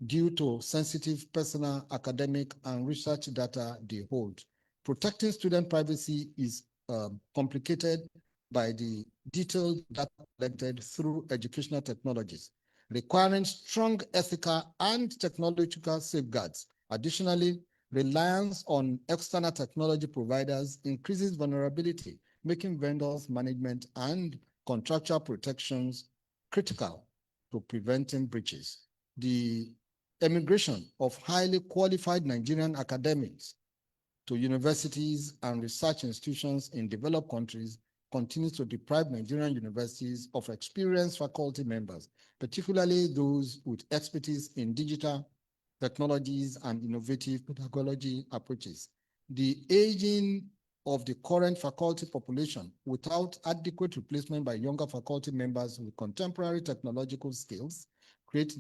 due to sensitive personal, academic, and research data they hold. Protecting student privacy is complicated by the detailed data collected through educational technologies, requiring strong ethical and technological safeguards. Additionally, reliance on external technology providers increases vulnerability, making vendors management and contractual protections critical to preventing breaches. The emigration of highly qualified Nigerian academics to universities and research institutions in developed countries continues to deprive Nigerian universities of experienced faculty members, particularly those with expertise in digital technologies and innovative pedagogy approaches. The aging of the current faculty population without adequate replacement by younger faculty members with contemporary technological skills creates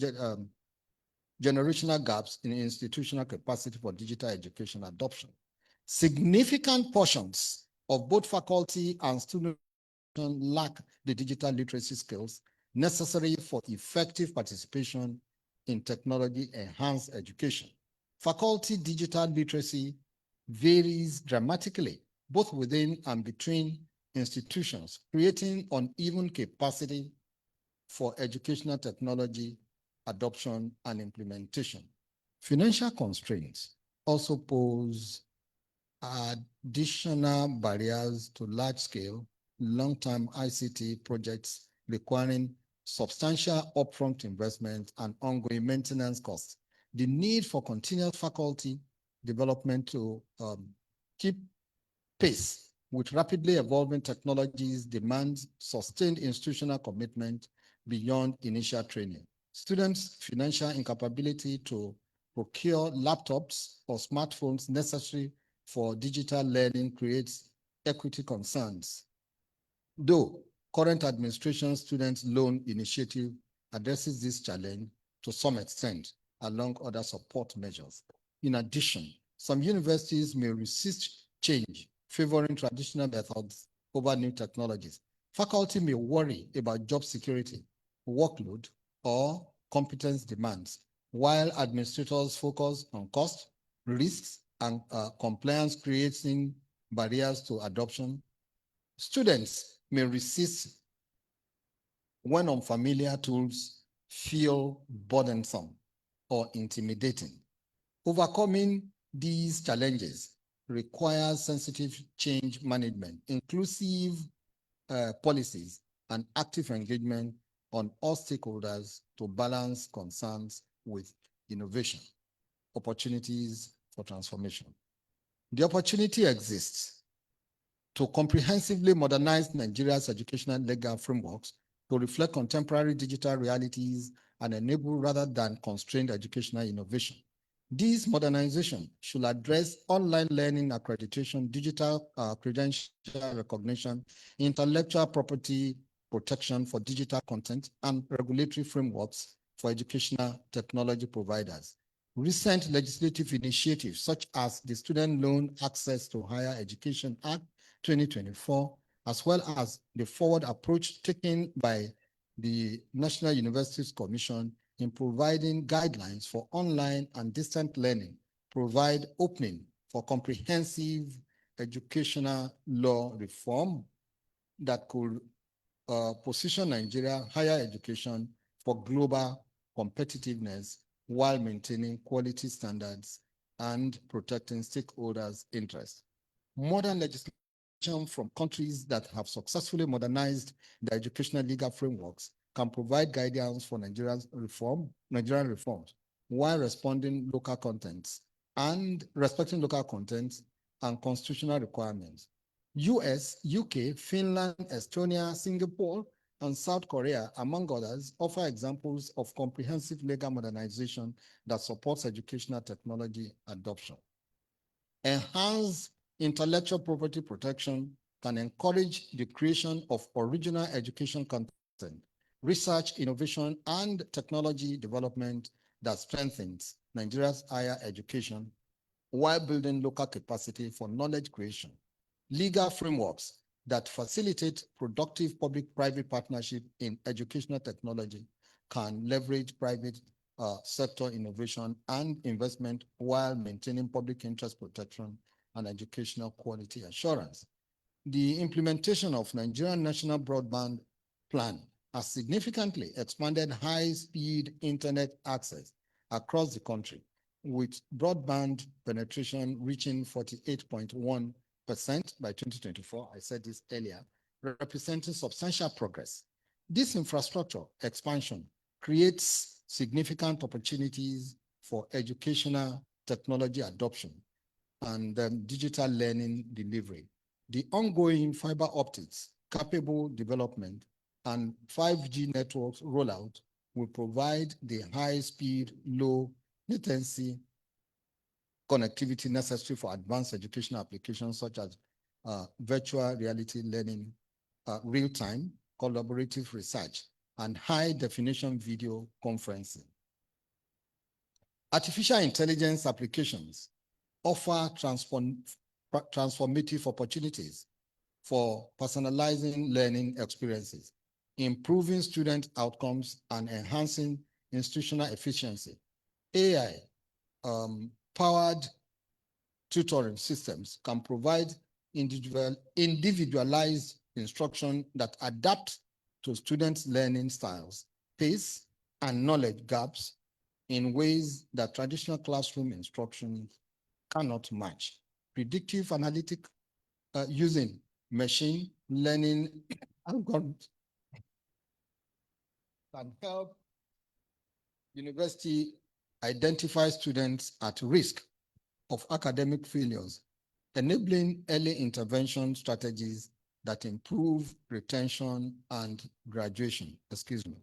generational gaps in institutional capacity for digital education adoption. Significant portions of both faculty and student lack the digital literacy skills necessary for effective participation in technology-enhanced education. Faculty digital literacy varies dramatically, both within and between institutions, creating uneven capacity for educational technology adoption and implementation. Financial constraints also pose additional barriers to large-scale, long-term ICT projects requiring substantial upfront investment and ongoing maintenance costs. The need for continuous faculty development to keep pace with rapidly evolving technologies demands sustained institutional commitment beyond initial training. Students' financial incapability to procure laptops or smartphones necessary for digital learning creates equity concerns. Though current administration student loan initiative addresses this challenge to some extent, along other support measures. In addition, some universities may resist change, favoring traditional methods over new technologies. Faculty may worry about job security, workload, or competence demands, while administrators focus on cost, risks, and compliance, creating barriers to adoption. Students may resist when unfamiliar tools feel burdensome or intimidating. Overcoming these challenges requires sensitive change management, inclusive policies, and active engagement on all stakeholders to balance concerns with innovation, opportunities for transformation. The opportunity exists to comprehensively modernize Nigeria's educational legal frameworks to reflect contemporary digital realities and enable rather than constrained educational innovation. This modernization should address online learning accreditation, digital credential recognition, intellectual property protection for digital content, and regulatory frameworks for educational technology providers. Recent legislative initiatives, such as the Student Loan Access to Higher Education Act 2024, as well as the forward approach taken by the National Universities Commission in providing guidelines for online and distant learning, provide opening for comprehensive educational law reform that could position Nigeria higher education for global competitiveness while maintaining quality standards and protecting stakeholders' interests. Modern legislation from countries that have successfully modernized their educational legal frameworks can provide guidance for Nigerian reforms while respecting local contents and constitutional requirements. US, UK, Finland, Estonia, Singapore, and South Korea, among others, offer examples of comprehensive legal modernization that supports educational technology adoption. Enhanced intellectual property protection can encourage the creation of original education content, research, innovation, and technology development that strengthens Nigeria's higher education while building local capacity for knowledge creation. Legal frameworks that facilitate productive public-private partnership in educational technology can leverage private sector innovation and investment while maintaining public interest protection and educational quality assurance. The implementation of Nigerian National Broadband Plan has significantly expanded high-speed internet access across the country, with broadband penetration reaching 48.1% by 2024, I said this earlier, representing substantial progress. This infrastructure expansion creates significant opportunities for educational technology adoption and digital learning delivery. The ongoing fiber optics capable development and 5G networks rollout will provide the high-speed, low-latency connectivity necessary for advanced educational applications such as virtual reality learning, real-time collaborative research, and high-definition video conferencing. Artificial intelligence applications offer transformative opportunities for personalizing learning experiences, improving student outcomes, and enhancing institutional efficiency. AI powered tutoring systems can provide individualized instruction that adapt to students' learning styles, pace, and knowledge gaps in ways that traditional classroom instruction cannot match. Predictive analytics using machine learning algorithms can help university identify students at risk of academic failures, enabling early intervention strategies that improve retention and graduation. Excuse me.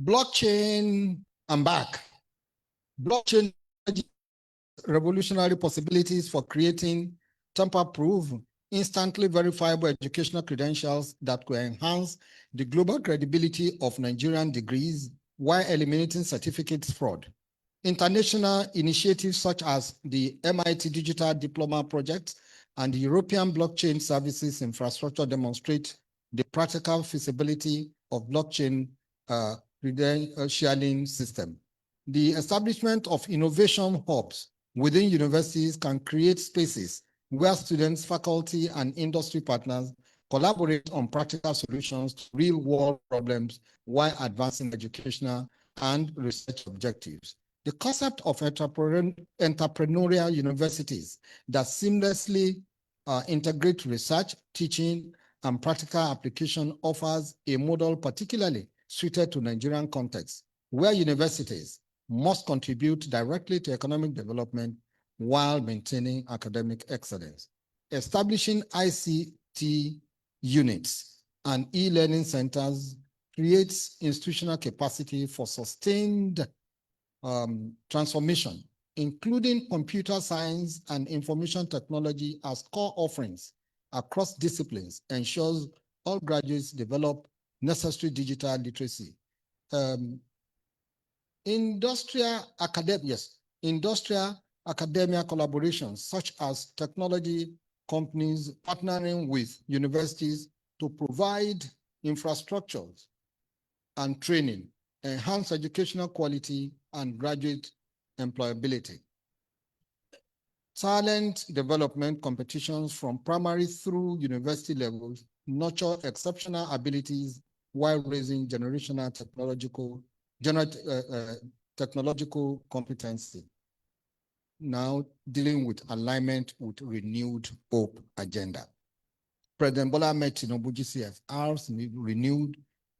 Blockchain, I'm back. Blockchain revolutionary possibilities for creating tamper-proof, instantly verifiable educational credentials that will enhance the global credibility of Nigerian degrees while eliminating certificates fraud. International initiatives such as the MIT Digital Diploma Project and the European Blockchain Services Infrastructure demonstrate the practical feasibility of blockchain credentialing system. The establishment of innovation hubs within universities can create spaces where students, faculty, and industry partners collaborate on practical solutions to real-world problems while advancing educational and research objectives. The concept of entrepreneurial universities that seamlessly integrate research, teaching, and practical application offers a model particularly suited to Nigerian context, where universities must contribute directly to economic development while maintaining academic excellence. Establishing ICT units and e-learning centers creates institutional capacity for sustained transformation, including computer science and information technology as core offerings across disciplines, ensures all graduates develop necessary digital literacy. Industrial academia collaborations such as technology companies partnering with universities to provide infrastructures and training, enhance educational quality and graduate employability. Talent development competitions from primary through university levels nurture exceptional abilities while raising technological competency. Now dealing with alignment with renewed hope agenda. President Bola Ahmed Tinubu GCFR's renewed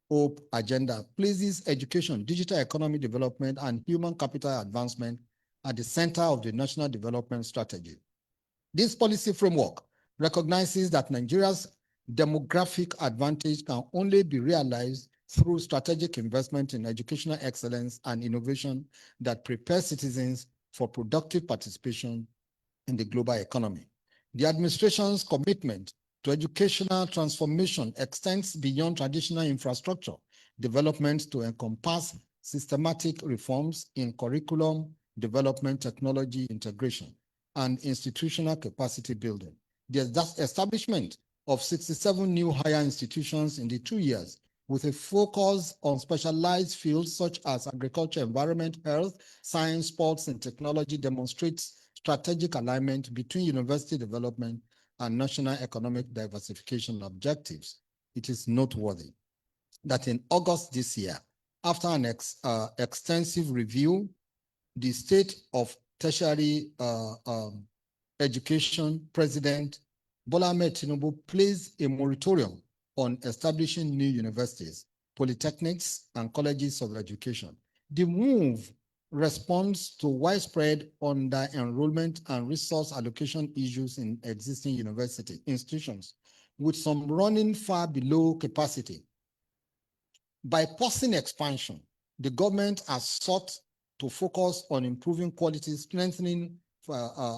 hope agenda places education, digital economy development, and human capital advancement at the center of the national development strategy. This policy framework recognizes that Nigeria's demographic advantage can only be realized through strategic investment in educational excellence and innovation that prepare citizens for productive participation in the global economy. The administration's commitment to educational transformation extends beyond traditional infrastructure development to encompass systematic reforms in curriculum development, technology integration, and institutional capacity building. The establishment of 67 new higher institutions in the 2 years with a focus on specialized fields such as agriculture, environment, health, science, sports, and technology demonstrates strategic alignment between university development and national economic diversification objectives. It is noteworthy that in August this year, after an extensive review, the State of Tertiary Education President Bola Ahmed Tinubu placed a moratorium on establishing new universities, polytechnics, and colleges of education. The move responds to widespread under-enrollment and resource allocation issues in existing university institutions, with some running far below capacity. By pausing expansion, the government has sought to focus on improving quality, strengthening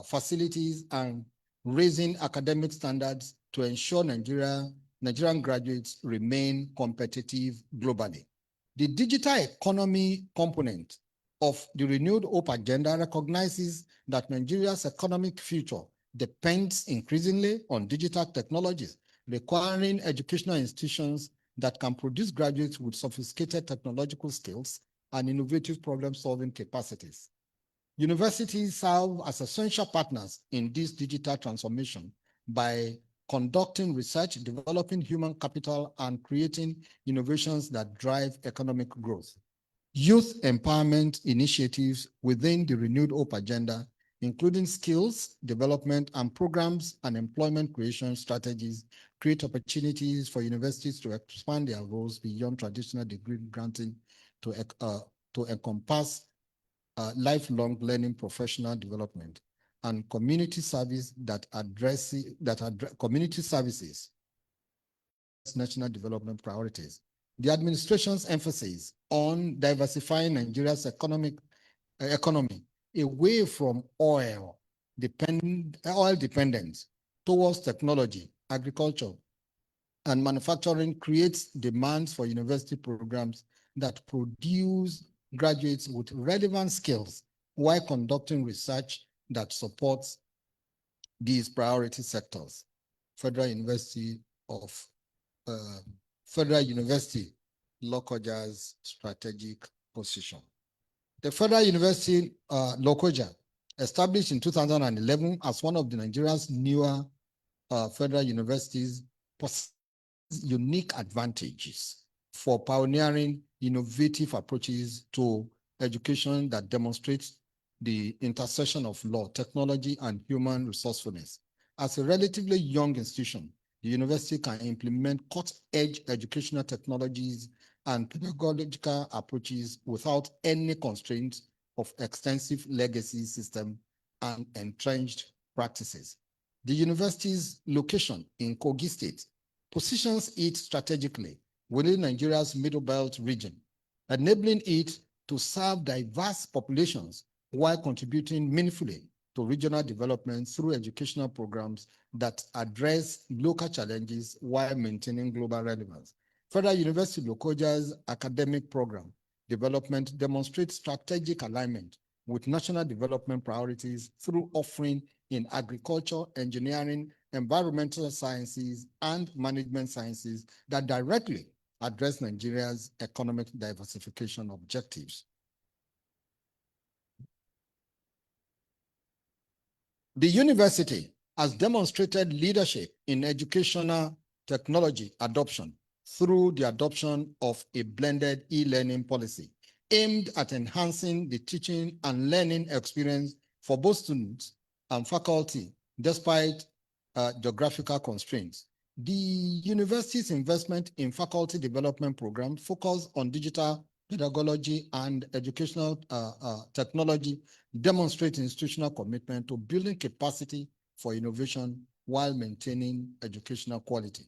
facilities, and raising academic standards to ensure Nigerian graduates remain competitive globally. The digital economy component of the renewed hope agenda recognizes that Nigeria's economic future depends increasingly on digital technologies, requiring educational institutions that can produce graduates with sophisticated technological skills and innovative problem-solving capacities. Universities serve as essential partners in this digital transformation by conducting research, developing human capital, and creating innovations that drive economic growth. Youth empowerment initiatives within the renewed hope agenda, including skills development and programs and employment creation strategies, create opportunities for universities to expand their roles beyond traditional degree granting to encompass lifelong learning, professional development, and community service that address community services national development priorities. The administration's emphasis on diversifying Nigeria's economy away from oil dependence towards technology, agriculture, and manufacturing creates demands for university programs that produce graduates with relevant skills while conducting research that supports these priority sectors. Federal University Lokoja's strategic position. The Federal University Lokoja, established in 2011 as one of Nigeria's newer federal universities, possesses unique advantages for pioneering innovative approaches to education that demonstrates the intersection of law, technology, and human resourcefulness. As a relatively young institution, the university can implement cutting-edge educational technologies and pedagogical approaches without any constraints of extensive legacy system and entrenched practices. The university's location in Kogi State positions it strategically within Nigeria's Middle Belt region, enabling it to serve diverse populations while contributing meaningfully to regional development through educational programs that address local challenges while maintaining global relevance. Federal University Lokoja's academic program development demonstrates strategic alignment with national development priorities through offering in agriculture, engineering, environmental sciences, and management sciences that directly address Nigeria's economic diversification objectives. The university has demonstrated leadership in educational technology adoption through the adoption of a blended e-learning policy aimed at enhancing the teaching and learning experience for both students and faculty despite geographical constraints. The university's investment in faculty development programs focus on digital pedagogy and educational technology demonstrate institutional commitment to building capacity for innovation while maintaining educational quality.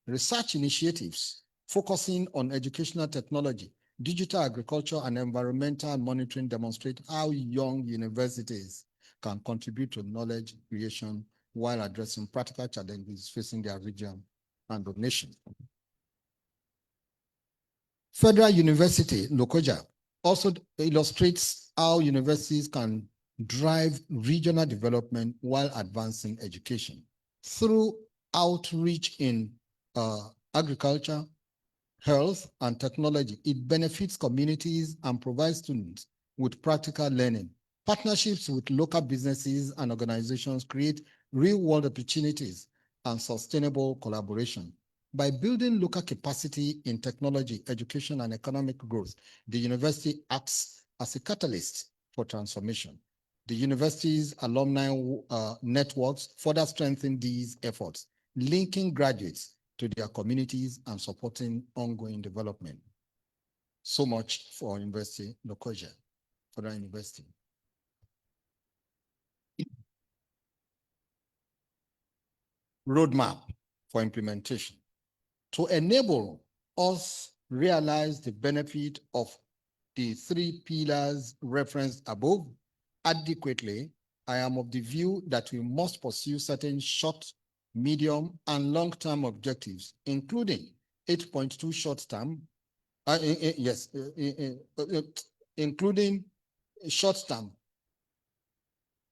Research initiatives focusing on educational technology, digital agriculture, and environmental monitoring demonstrate how young universities can contribute to knowledge creation while addressing practical challenges facing their region and the nation. Federal University, Lokoja, also illustrates how universities can drive regional development while advancing education. Through outreach in agriculture, health, and technology, it benefits communities and provides students with practical learning. Partnerships with local businesses and organizations create real-world opportunities and sustainable collaboration. By building local capacity in technology, education, and economic growth, the university acts as a catalyst for transformation. The university's alumni networks further strengthen these efforts, linking graduates to their communities and supporting ongoing development. So much for University Lokoja, Federal University. Roadmap for implementation. To enable us realize the benefit of the 3 pillars referenced above adequately, I am of the view that we must pursue certain short, medium, and long-term objectives, including 8.2 short-term, including short-term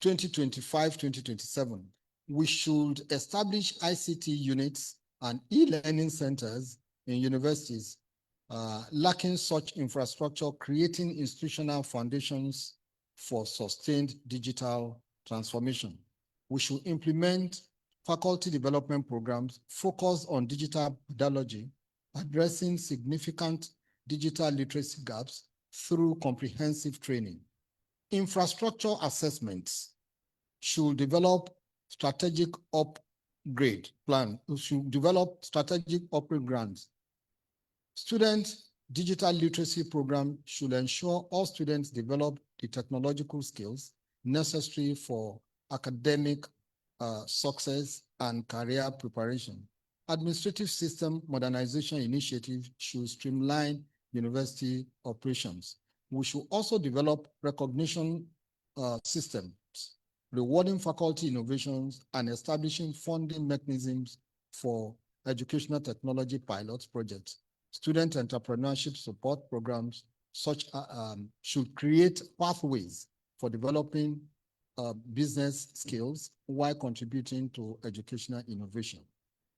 2025-2027. We should establish ICT units and e-learning centers in universities lacking such infrastructure, creating institutional foundations for sustained digital transformation. We should implement faculty development programs focused on digital pedagogy, addressing significant digital literacy gaps through comprehensive training. Infrastructure assessments should develop strategic upgrade plan, should develop strategic upgrade grants. Student digital literacy program should ensure all students develop the technological skills necessary for academic success and career preparation. Administrative system modernization initiative should streamline university operations. We should also develop recognition systems, rewarding faculty innovations and establishing funding mechanisms for educational technology pilot projects. Student entrepreneurship support programs should create pathways for developing business skills while contributing to educational innovation.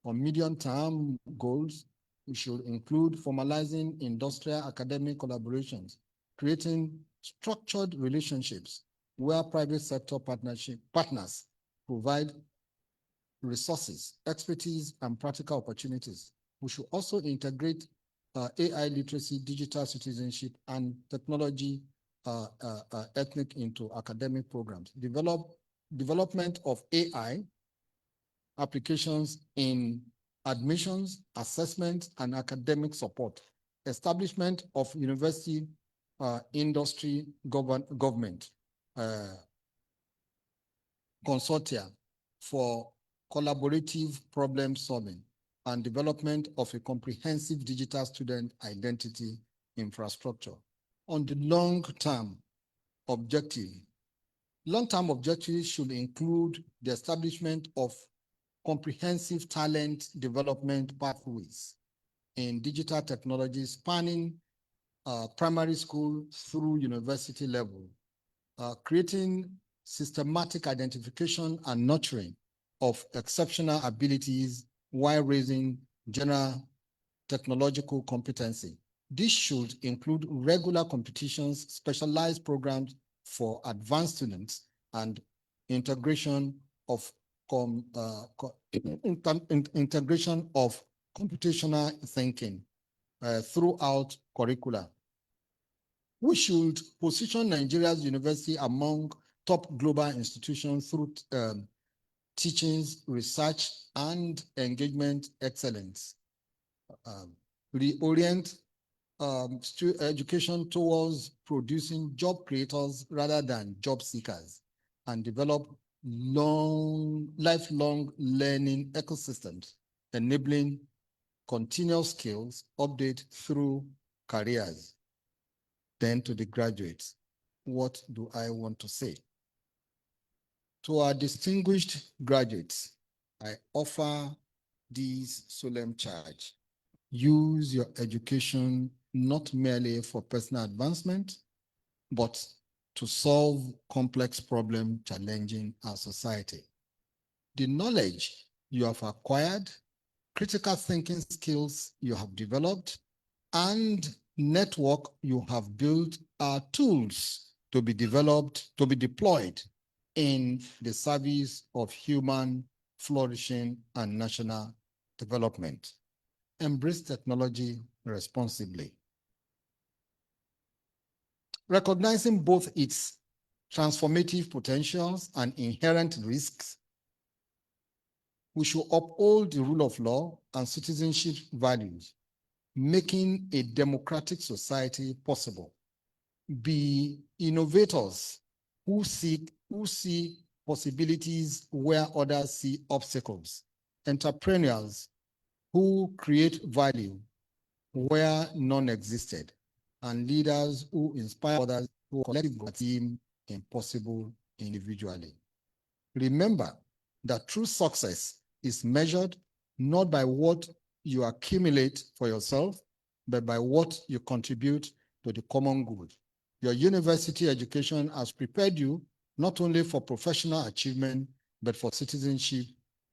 On medium-term goals, we should include formalizing industrial academic collaborations, creating structured relationships where private sector partners provide resources, expertise, and practical opportunities. We should also integrate AI literacy, digital citizenship, and technology ethnic into academic programs. Development of AI applications in admissions, assessment, and academic support. Establishment of university industry government consortia for collaborative problem solving and development of a comprehensive digital student identity infrastructure. On the long-term objectives should include the establishment of comprehensive talent development pathways in digital technology spanning primary school through university level, creating systematic identification and nurturing of exceptional abilities while raising general technological competency. This should include regular competitions, specialized programs for advanced students, and integration of integration of computational thinking throughout curricula. We should position Nigeria's university among top global institutions through teachings, research, and engagement excellence. Reorient education towards producing job creators rather than job seekers, and develop lifelong learning ecosystems, enabling continuous skills update through careers. Then to the graduates, what do I want to say? To our distinguished graduates, I offer this solemn charge. Use your education not merely for personal advancement, but to solve complex problems challenging our society. The knowledge you have acquired, critical thinking skills you have developed, and network you have built are tools to be developed, to be deployed in the service of human flourishing and national development. Embrace technology responsibly. Recognizing both its transformative potentials and inherent risks, we should uphold the rule of law and citizenship values, making a democratic society possible. Be innovators who see possibilities where others see obstacles. Entrepreneurs who create value where none existed. And leaders who inspire others who collectively team impossible individually. Remember that true success is measured not by what you accumulate for yourself, but by what you contribute to the common good. Your university education has prepared you not only for professional achievement, but for citizenship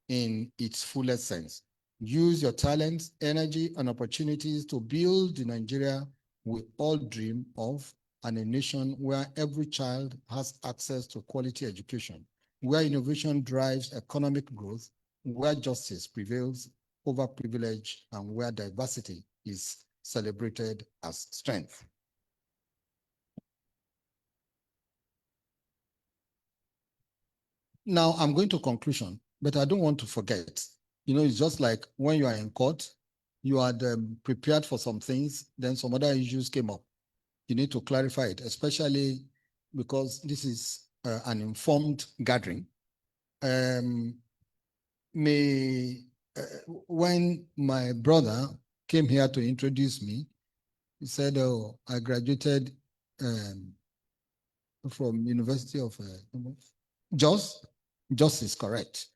in its fullest sense. Use your talents, energy, and opportunities to build the Nigeria we all dream of, and a nation where every child has access to quality education, where innovation drives economic growth, where justice prevails over privilege, and where diversity is celebrated as strength. Now I'm going to conclusion, but I don't want to forget. You know, it's just like when you are in court, you are prepared for some things, then some other issues came up. You need to clarify it, especially because this is an informed gathering. When my brother came here to introduce me, he said, "Oh, I graduated from University of Jos." Jos is correct.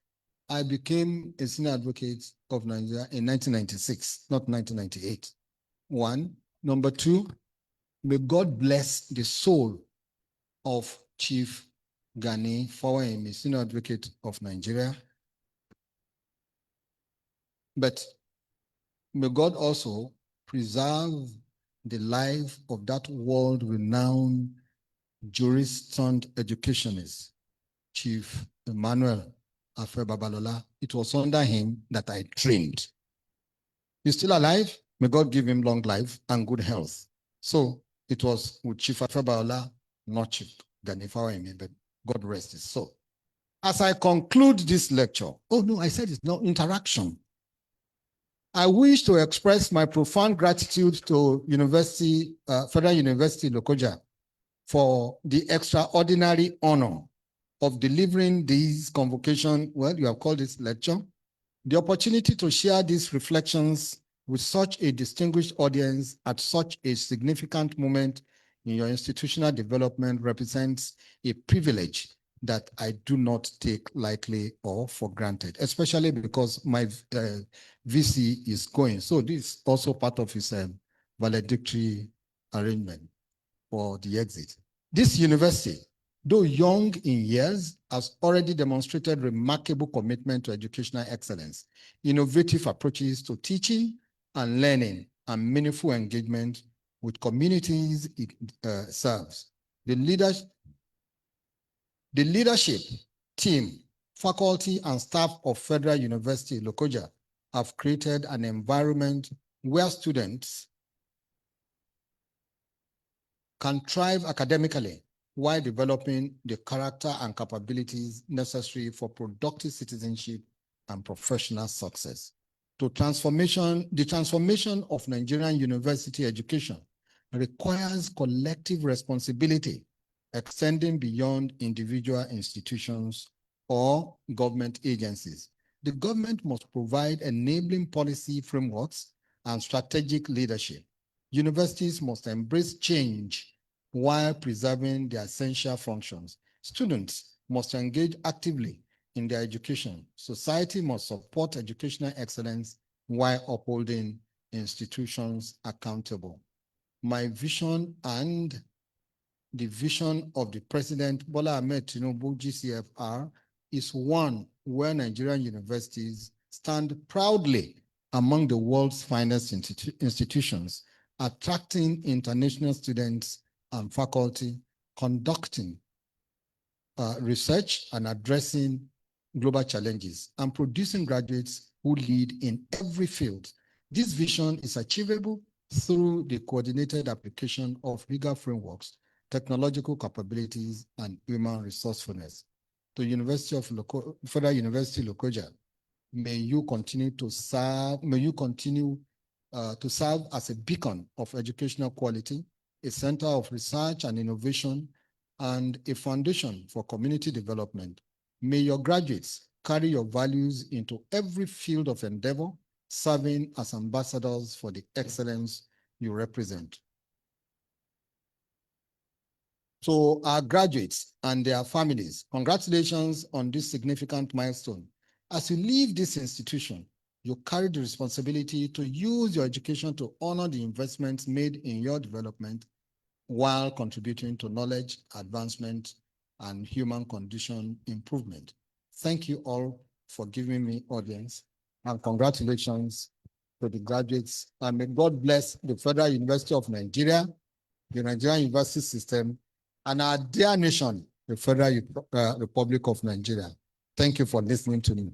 I became a senior advocate of Nigeria in 1996, not 1998. One. Number two, may God bless the soul of Chief Gani Fagbemi, senior advocate of Nigeria. But may God also preserve the life of that world-renowned jurist turned educationist, Chief Emmanuel Babalola. It was under him that I trained. He's still alive. May God give him long life and good health. So it was with Chief Babalola, not Chief Gani Fagbemi, but God rest his soul. As I conclude this lecture, oh no, I said it's no interaction. I wish to express my profound gratitude to Federal University Lokoja for the extraordinary honor of delivering this convocation, well, you have called this lecture, the opportunity to share these reflections with such a distinguished audience at such a significant moment in your institutional development represents a privilege that I do not take lightly or for granted, especially because my VC is going. So this is also part of his valedictory arrangement for the exit. This university, though young in years, has already demonstrated remarkable commitment to educational excellence, innovative approaches to teaching, and learning and meaningful engagement with communities it serves. The leadership team, faculty, and staff of Federal University Lokoja have created an environment where students can thrive academically while developing the character and capabilities necessary for productive citizenship and professional success. The transformation of Nigerian university education requires collective responsibility extending beyond individual institutions or government agencies. The government must provide enabling policy frameworks and strategic leadership. Universities must embrace change while preserving their essential functions. Students must engage actively in their education. Society must support educational excellence while upholding institutions accountable. My vision and the vision of the President Bola Ahmed Tinubu GCFR is one where Nigerian universities stand proudly among the world's finest institutions, attracting international students and faculty, conducting research and addressing global challenges, and producing graduates who lead in every field. This vision is achievable through the coordinated application of legal frameworks, technological capabilities, and human resourcefulness. The Federal University Lokoja, may you continue to serve as a beacon of educational quality, a center of research and innovation, and a foundation for community development. May your graduates carry your values into every field of endeavor, serving as ambassadors for the excellence you represent. So our graduates and their families, congratulations on this significant milestone. As you leave this institution, you carry the responsibility to use your education to honor the investments made in your development while contributing to knowledge advancement and human condition improvement. Thank you all for giving me audience, and congratulations to the graduates, and may God bless the Federal University of Nigeria, the Nigerian university system, and our dear nation, the Federal Republic of Nigeria. Thank you for listening to me.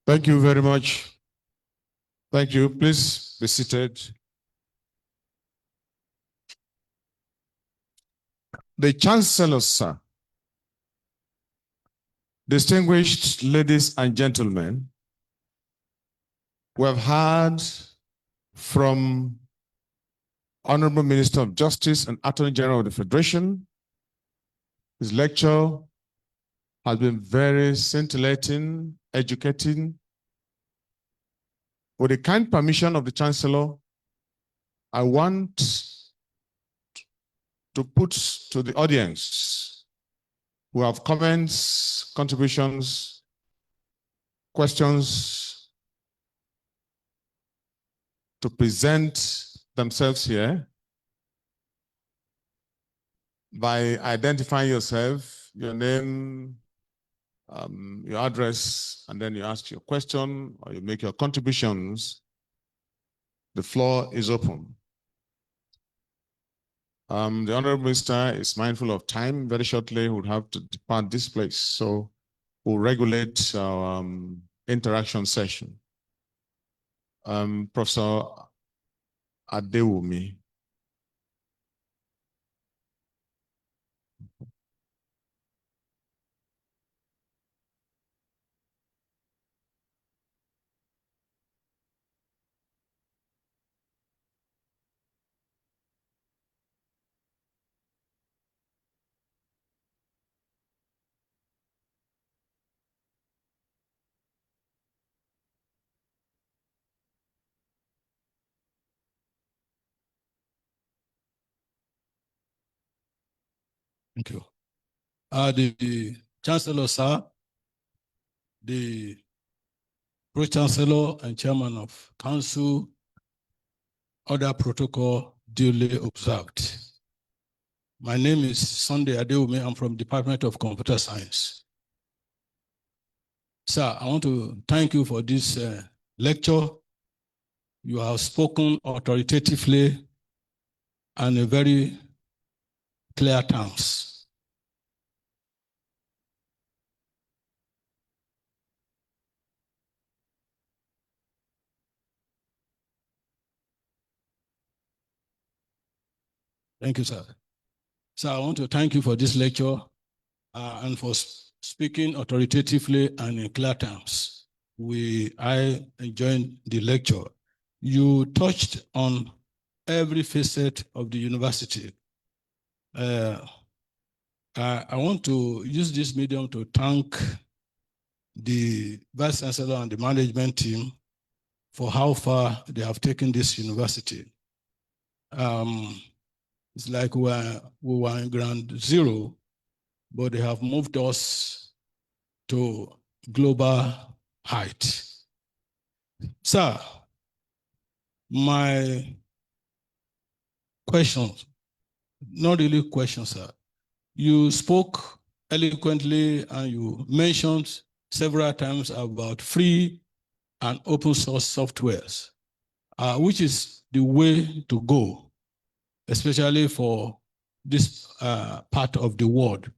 Thank you very much. Thank you. Please be seated. The Chancellor, sir. Distinguished ladies and gentlemen, we have heard from Honorable Minister of Justice and Attorney General of the Federation. His lecture has been very scintillating, educating. With the kind permission of the Chancellor, I want to put to the audience who have comments, contributions, questions to present themselves here by identifying yourself, your name, your address, and then you ask your question or you make your contributions. The floor is open. The Honorable Minister is mindful of time. Very shortly, he would have to depart this place. So we'll regulate our interaction session. Professor Adewumi. Thank you. The Chancellor, sir, the Pro-Chancellor and Chairman of Council, other protocol duly observed. My name is Sunday Adewumi. I'm from Department of Computer Science. Sir, I want to thank you for this lecture. You have spoken authoritatively and in very clear terms. Thank you, sir. So I want to thank you for this lecture and for speaking authoritatively and in clear terms. I enjoyed the lecture. You touched on every facet of the university. I want to use this medium to thank the Vice Chancellor and the management team for how far they have taken this university. It's like we were in ground zero, but they have moved us to global height. Sir, my questions, not really questions, sir. You spoke eloquently and you mentioned several times about free and open source softwares, which is the way to go, especially for this part of the world.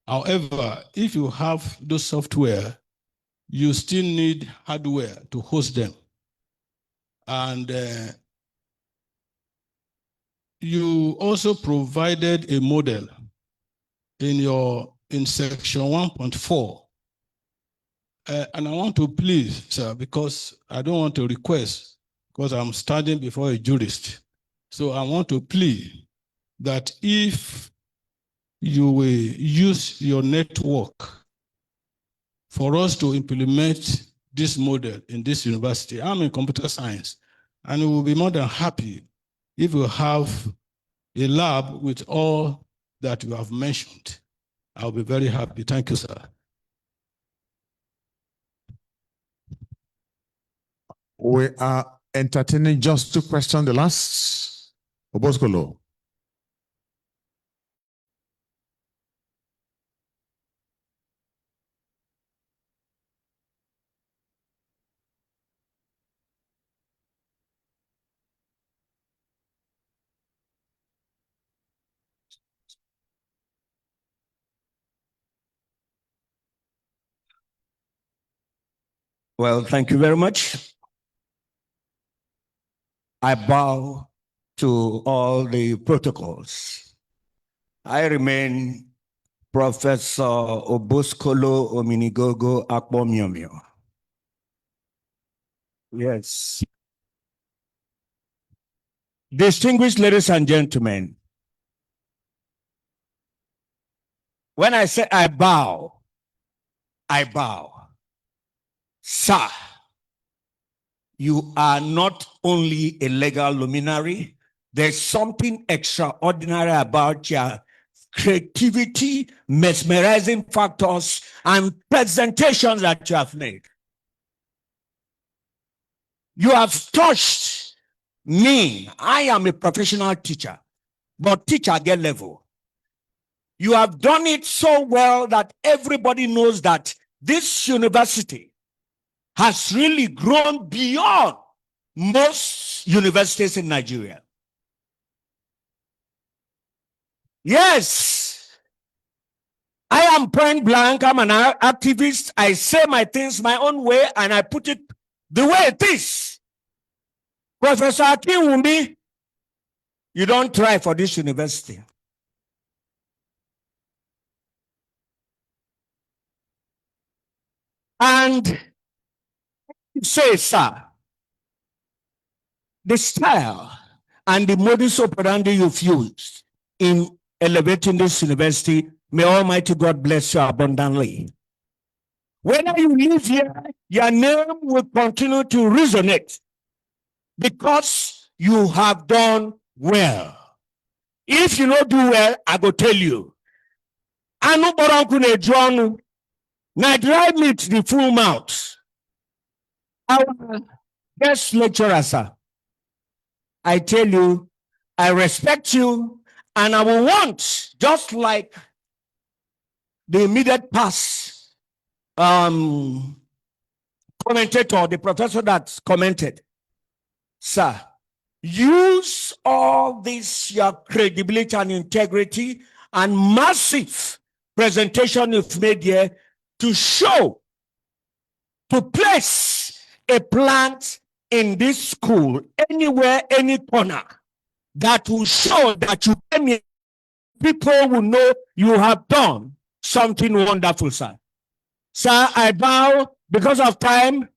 However, if you have those software, you still need hardware to host them. And you also provided a model in section 1.4. And I want to please, sir, because I don't want to request, because I'm standing before a jurist. So I want to plead that if you will use your network for us to implement this model in this university. I'm in computer science, and we will be more than happy if you have a lab with all that you have mentioned. I'll be very happy. Thank you, sir. We are entertaining just 2 questions. The last, Oboskolo. Well, thank you very much. I bow to all the protocols. I remain Professor Oboskolo Ominigogo Akpomiomio. Yes. Distinguished ladies and gentlemen, when I say I bow, I bow. Sir, you are not only a legal luminary, there's something extraordinary about your creativity, mesmerizing factors, and presentations that you have made. You have touched me. I am a professional teacher, but teacher get level. You have done it so well that everybody knows that this university has really grown beyond most universities in Nigeria. Yes, I am point blank. I'm an activist. I say my things my own way and I put it the way it is. Professor Akinwumi, you don't try for this university. And say, sir, the style and the modus operandi you've used in elevating this university, may Almighty God bless you abundantly. Whether you live here, your name will continue to resonate because you have done well. If you don't do well, I go tell you. Now drive me to the full mouth. Our guest lecturer, sir. I tell you, I respect you, and I will want, just like the immediate past commentator, the professor that commented, sir, use all this, your credibility and integrity and massive presentation you've made here to show, to place a plant in this school, anywhere, any corner, that will show that you came here. People will know you have done something wonderful, sir. Sir, I bow because of time,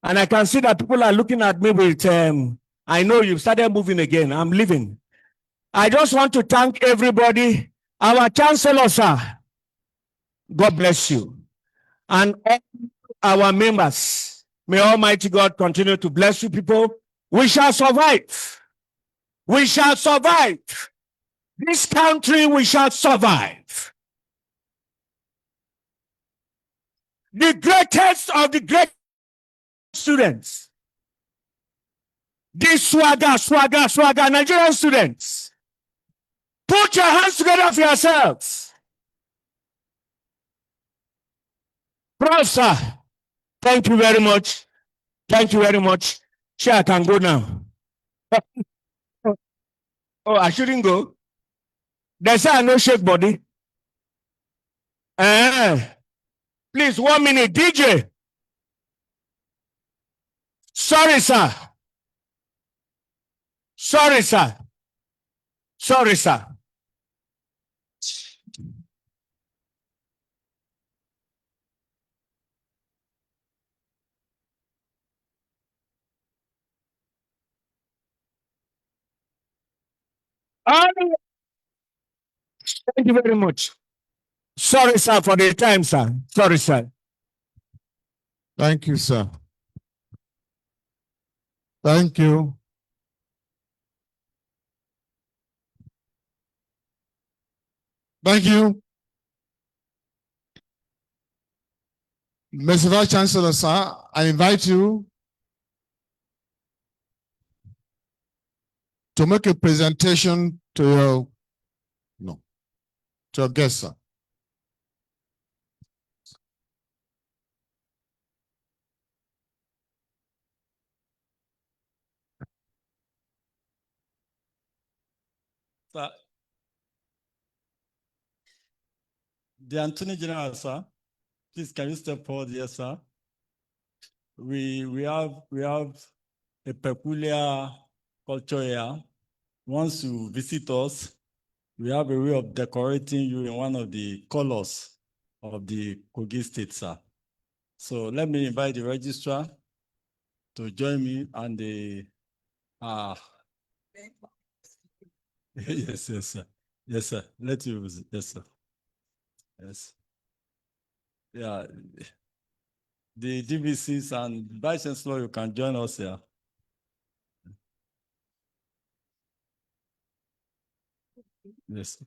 and I can see that people are looking at me with, I know you've started moving again. I'm leaving. I just want to thank everybody. Our Chancellor, sir, God bless you. And all our members, may Almighty God continue to bless you people. We shall survive. We shall survive. This country, we shall survive. The greatest of the great students. These swagger, Nigerian students. Put your hands together for yourselves. Professor, thank you very much. Thank you very much. Sure, I can go now. Oh, I shouldn't go. They say I no shake body. Please, 1 minute, DJ. Sorry, sir. Sorry, sir. Sorry, sir. Thank you very much. Sorry, sir, for the time, sir. Sorry, sir. Thank you, sir. Thank you. Thank you. Mr. Vice Chancellor, sir, I invite you to make a presentation to your guest, sir. Sir, the Attorney General, sir, please can you step forward here, sir? We have a peculiar culture here. Once you visit us, we have a way of decorating you in one of the colors of the Kogi State, sir. So let me invite the registrar to join me and the yes, sir. Yes, sir. Let you visit. Yes, sir. Yes. Yeah. The DVCs and Vice Chancellor, you can join us here. Yes.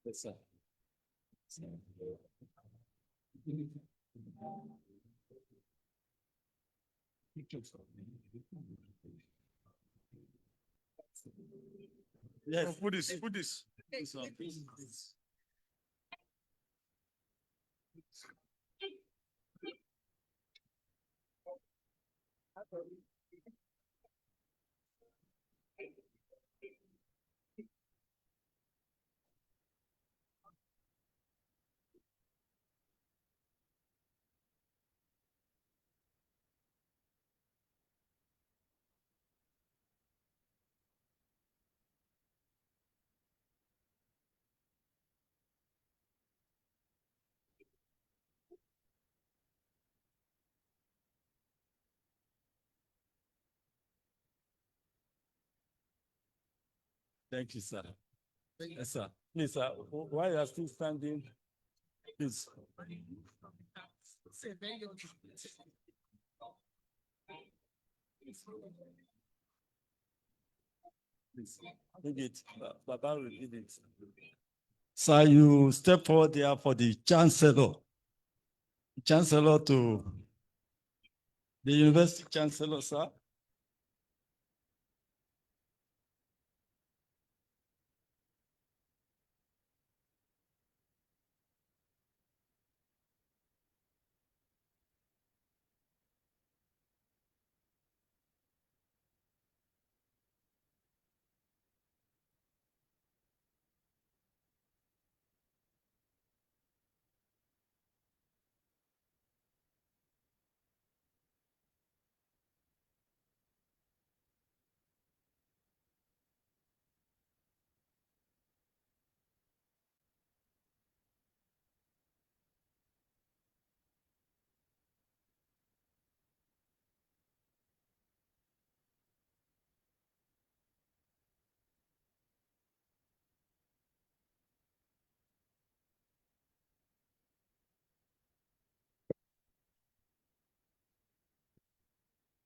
Yes, sir. Yes, put this. Thank you, sir. Yes, sir. Please, sir, while you are still standing, please. Please, leave it. Baba will leave it. Sir, you step forward there for the chancellor. Chancellor to the university chancellor, sir.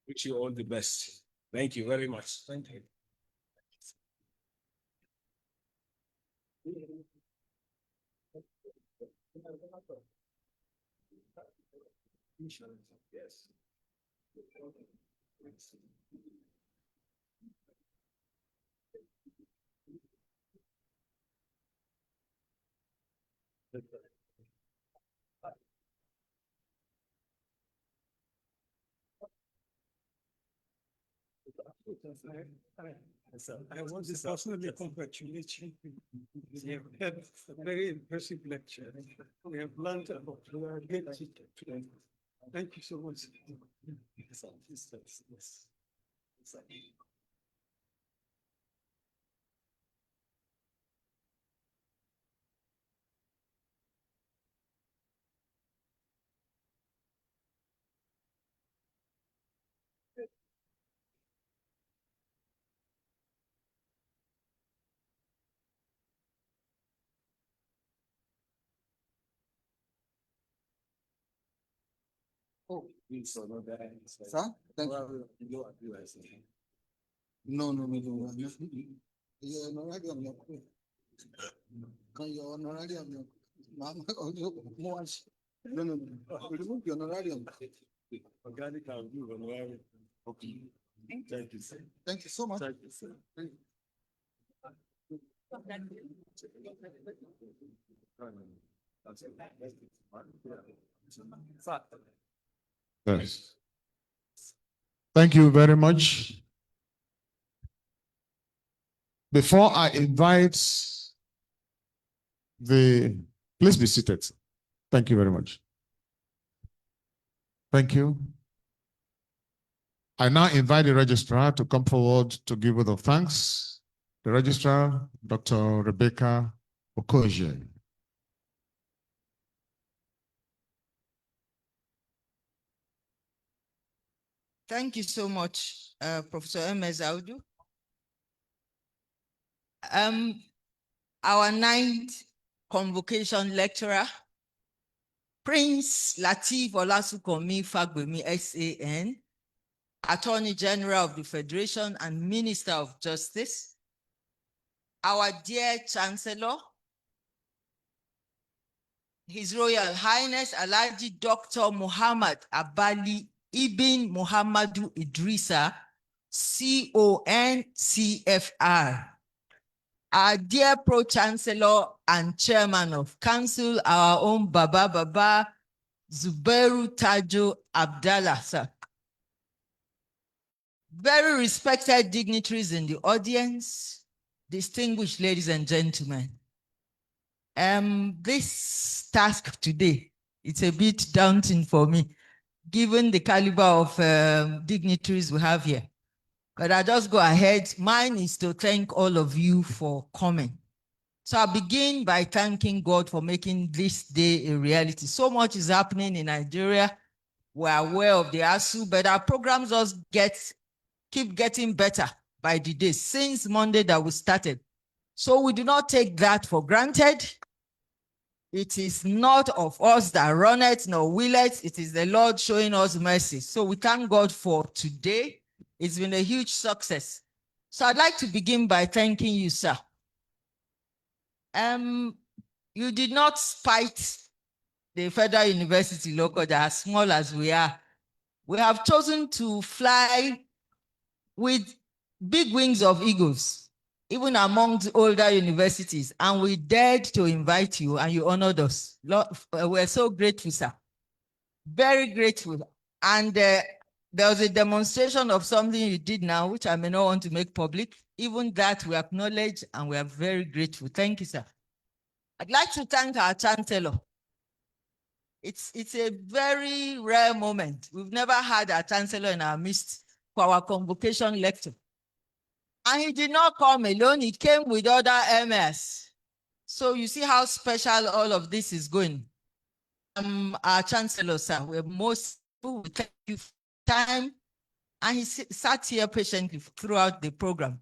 Wish you all the best. Thank you very much. Thank you. Yes. I want to personally congratulate you. You have had a very impressive lecture. We have learned a lot. We are great today. Thank you so much. Oh, sir, thank you. No. You're honorarium. Can you honorarium? No. Remove your honorarium. Organic and blue honorarium. Okay. Thank you, sir. Thank you so much. Thank you, sir. Yes. Thank you very much. Before I invite please be seated. Thank you very much. Thank you. I now invite the registrar to come forward to give word of thanks. The registrar, Dr. Rebecca Lokoja. Thank you so much, Professor M.S. Audu. Our 9th Convocation lecturer, Prince Lateef Olasunkanmi Fagbemi, SAN, Attorney General of the Federation and Minister of Justice, our dear Chancellor, His Royal Highness Alhaji Dr. Muhammad Abali Ibn Muhammadu Idrisa, CON CFR, our dear Pro-Chancellor and Chairman of Council, our own Baba Zubairu Tajo Abdallah, sir. Very respected dignitaries in the audience, distinguished ladies and gentlemen. This task today, it's a bit daunting for me, given the caliber of dignitaries we have here. But I'll just go ahead. Mine is to thank all of you for coming. So I'll begin by thanking God for making this day a reality. So much is happening in Nigeria. We're aware of the ASU, but our programs just keep getting better by the day. Since Monday that we started, So we do not take that for granted. It is not of us that run it, nor will it. It is the Lord showing us mercy. So we thank God for today. It's been a huge success. So I'd like to begin by thanking you, sir. You did not spite the Federal University Lokoja, as small as we are. We have chosen to fly with big wings of eagles, even among the older universities, and we dared to invite you and you honored us. Lord, we're so grateful, sir. Very grateful. And there was a demonstration of something you did now, which I may not want to make public. Even that we acknowledge and we are very grateful. Thank you, sir. I'd like to thank our Chancellor. It's a very rare moment. We've never had a Chancellor in our midst for our convocation lecture. And he did not come alone. He came with other MS. So you see how special all of this is going. Our Chancellor, sir, we're most thank you for time. And he sat here patiently throughout the program.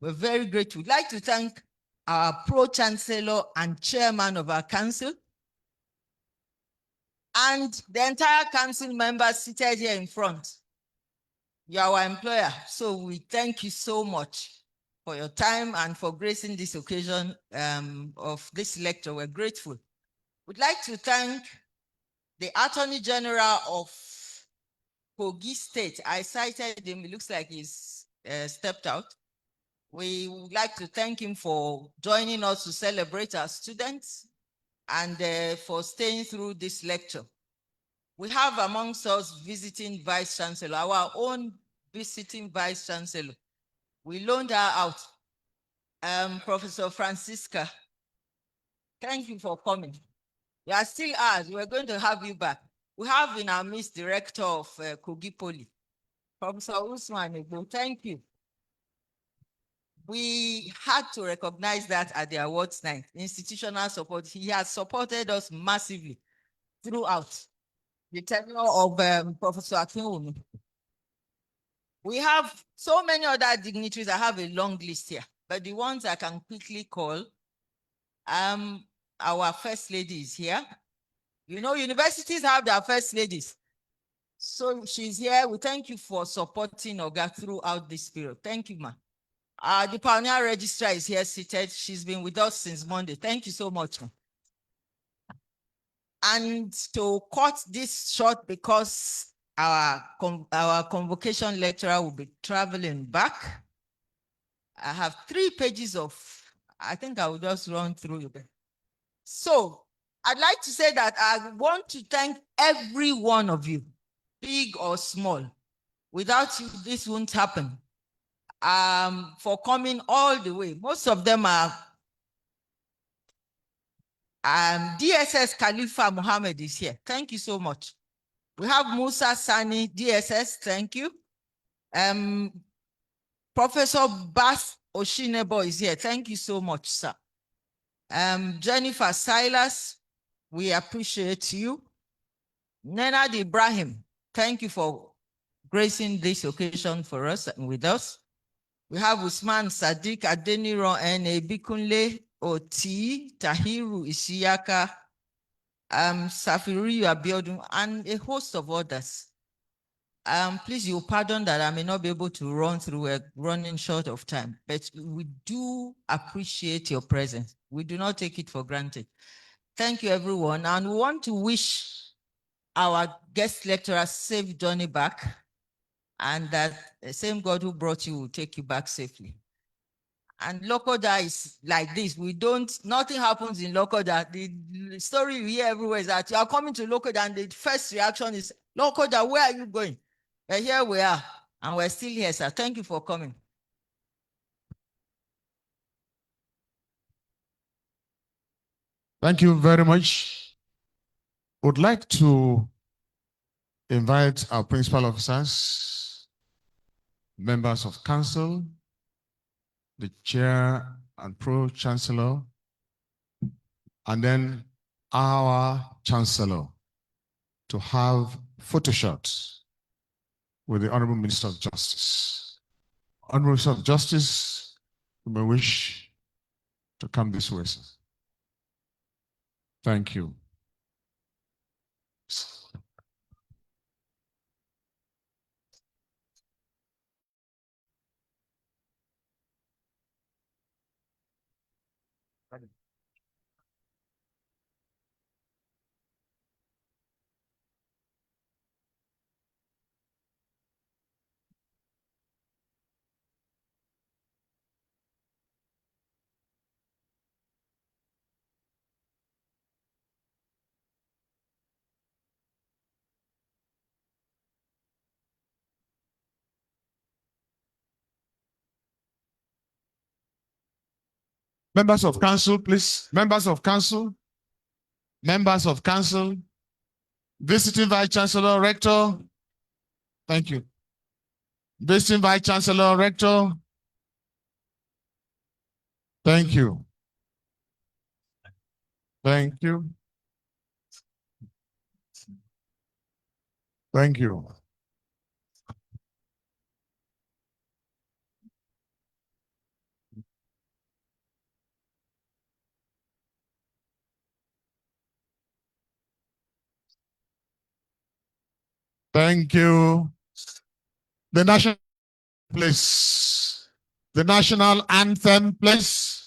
We're very grateful. We'd like to thank our Pro-Chancellor and Chairman of our Council, and the entire council members seated here in front. You are our employer, so we thank you so much for your time and for gracing this occasion of this lecture. We're grateful. We'd like to thank the Attorney General of Kogi State. I cited him, it looks like he's stepped out. We would like to thank him for joining us to celebrate our students and for staying through this lecture. We have amongst us visiting Vice Chancellor, our own visiting Vice Chancellor. We loaned her out, Professor Francisca. Thank you for coming. You are still ours. We're going to have you back. We have in our midst Director of Kogi Poly, Professor Usman. Thank you. We had to recognize that at the awards night. Institutional support. He has supported us massively throughout the tenure of Professor Akinwumi. We have so many other dignitaries. I have a long list here, but the ones I can quickly call, our First Lady is here. You know, universities have their First Ladies. So she's here. We thank you for supporting Oga throughout this period. Thank you, ma'am. The Pioneer Registrar is here seated. She's been with us since Monday. Thank you so much, ma'am. And to cut this short, because our convocation lecturer will be traveling back, I have 3 pages of, I think I will just run through it. So I'd like to say that I want to thank every one of you, big or small. Without you, this won't happen. For coming all the way. Most of them are DSS Khalifa Mohammed is here. Thank you so much. We have Musa Sani, DSS, thank you. Professor Bas Oshinebo is here. Thank you so much, sir. Jennifer Silas, we appreciate you. Nenad Ibrahim, thank you for gracing this occasion for us and with us. We have Usman Sadiq, Adeniran N. Bikunle, Oti, Tahiru Ishiyaka, Safiri Abiodun, and a host of others. Please, you pardon that I may not be able to run through. We're running short of time, but we do appreciate your presence. We do not take it for granted. Thank you, everyone. And we want to wish our guest lecturer safe journey back, and that the same God who brought you will take you back safely. And Lokoja is like this. Nothing happens in Lokoja. The story you hear everywhere is that you are coming to Lokoja and the first reaction is, Lokoja, where are you going? But here we are, and we're still here, sir. Thank you for coming. Thank you very much. Would like to invite our principal officers, members of council, the chair and pro-chancellor, and then our chancellor to have photo shots with the Honorable Minister of Justice. Honorable Minister of Justice, you may wish to come this way, sir. Thank you. Members of council, please. Members of council. Members of council. Visiting Vice Chancellor, Rector. Thank you. Visiting Vice Chancellor, Rector. Thank you. Thank you. Thank you. Thank you. The national, please. The national anthem, please.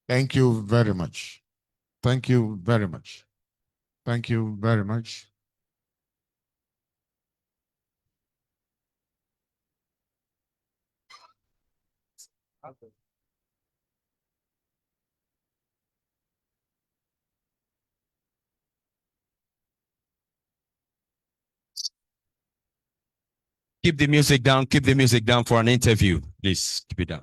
Thank you very much. Thank you very much. Thank you very much. Keep the music down. Keep the music down for an interview. Please keep it down.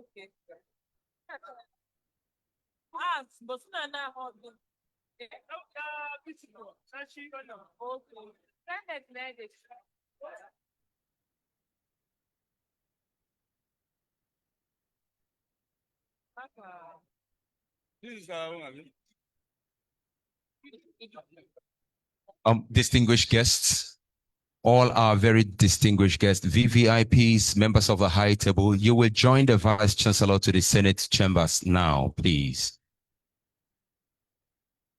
Okay. But this is Distinguished guests, all our very distinguished guests, VVIPs, members of the high table, you will join the Vice Chancellor to the Senate chambers now, please.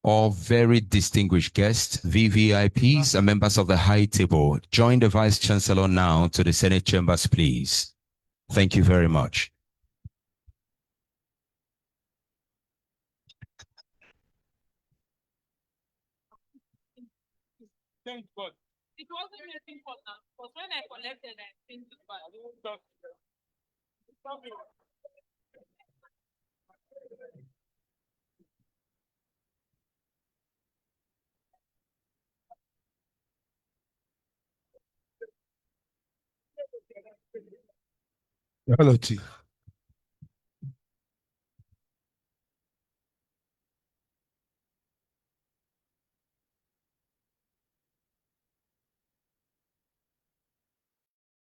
All very distinguished guests, VVIPs, and members of the high table, join the Vice Chancellor now to the Senate chambers, please. Thank you very much. thank God. It wasn't anything for now, but when I collected, I think it was. Hello, T.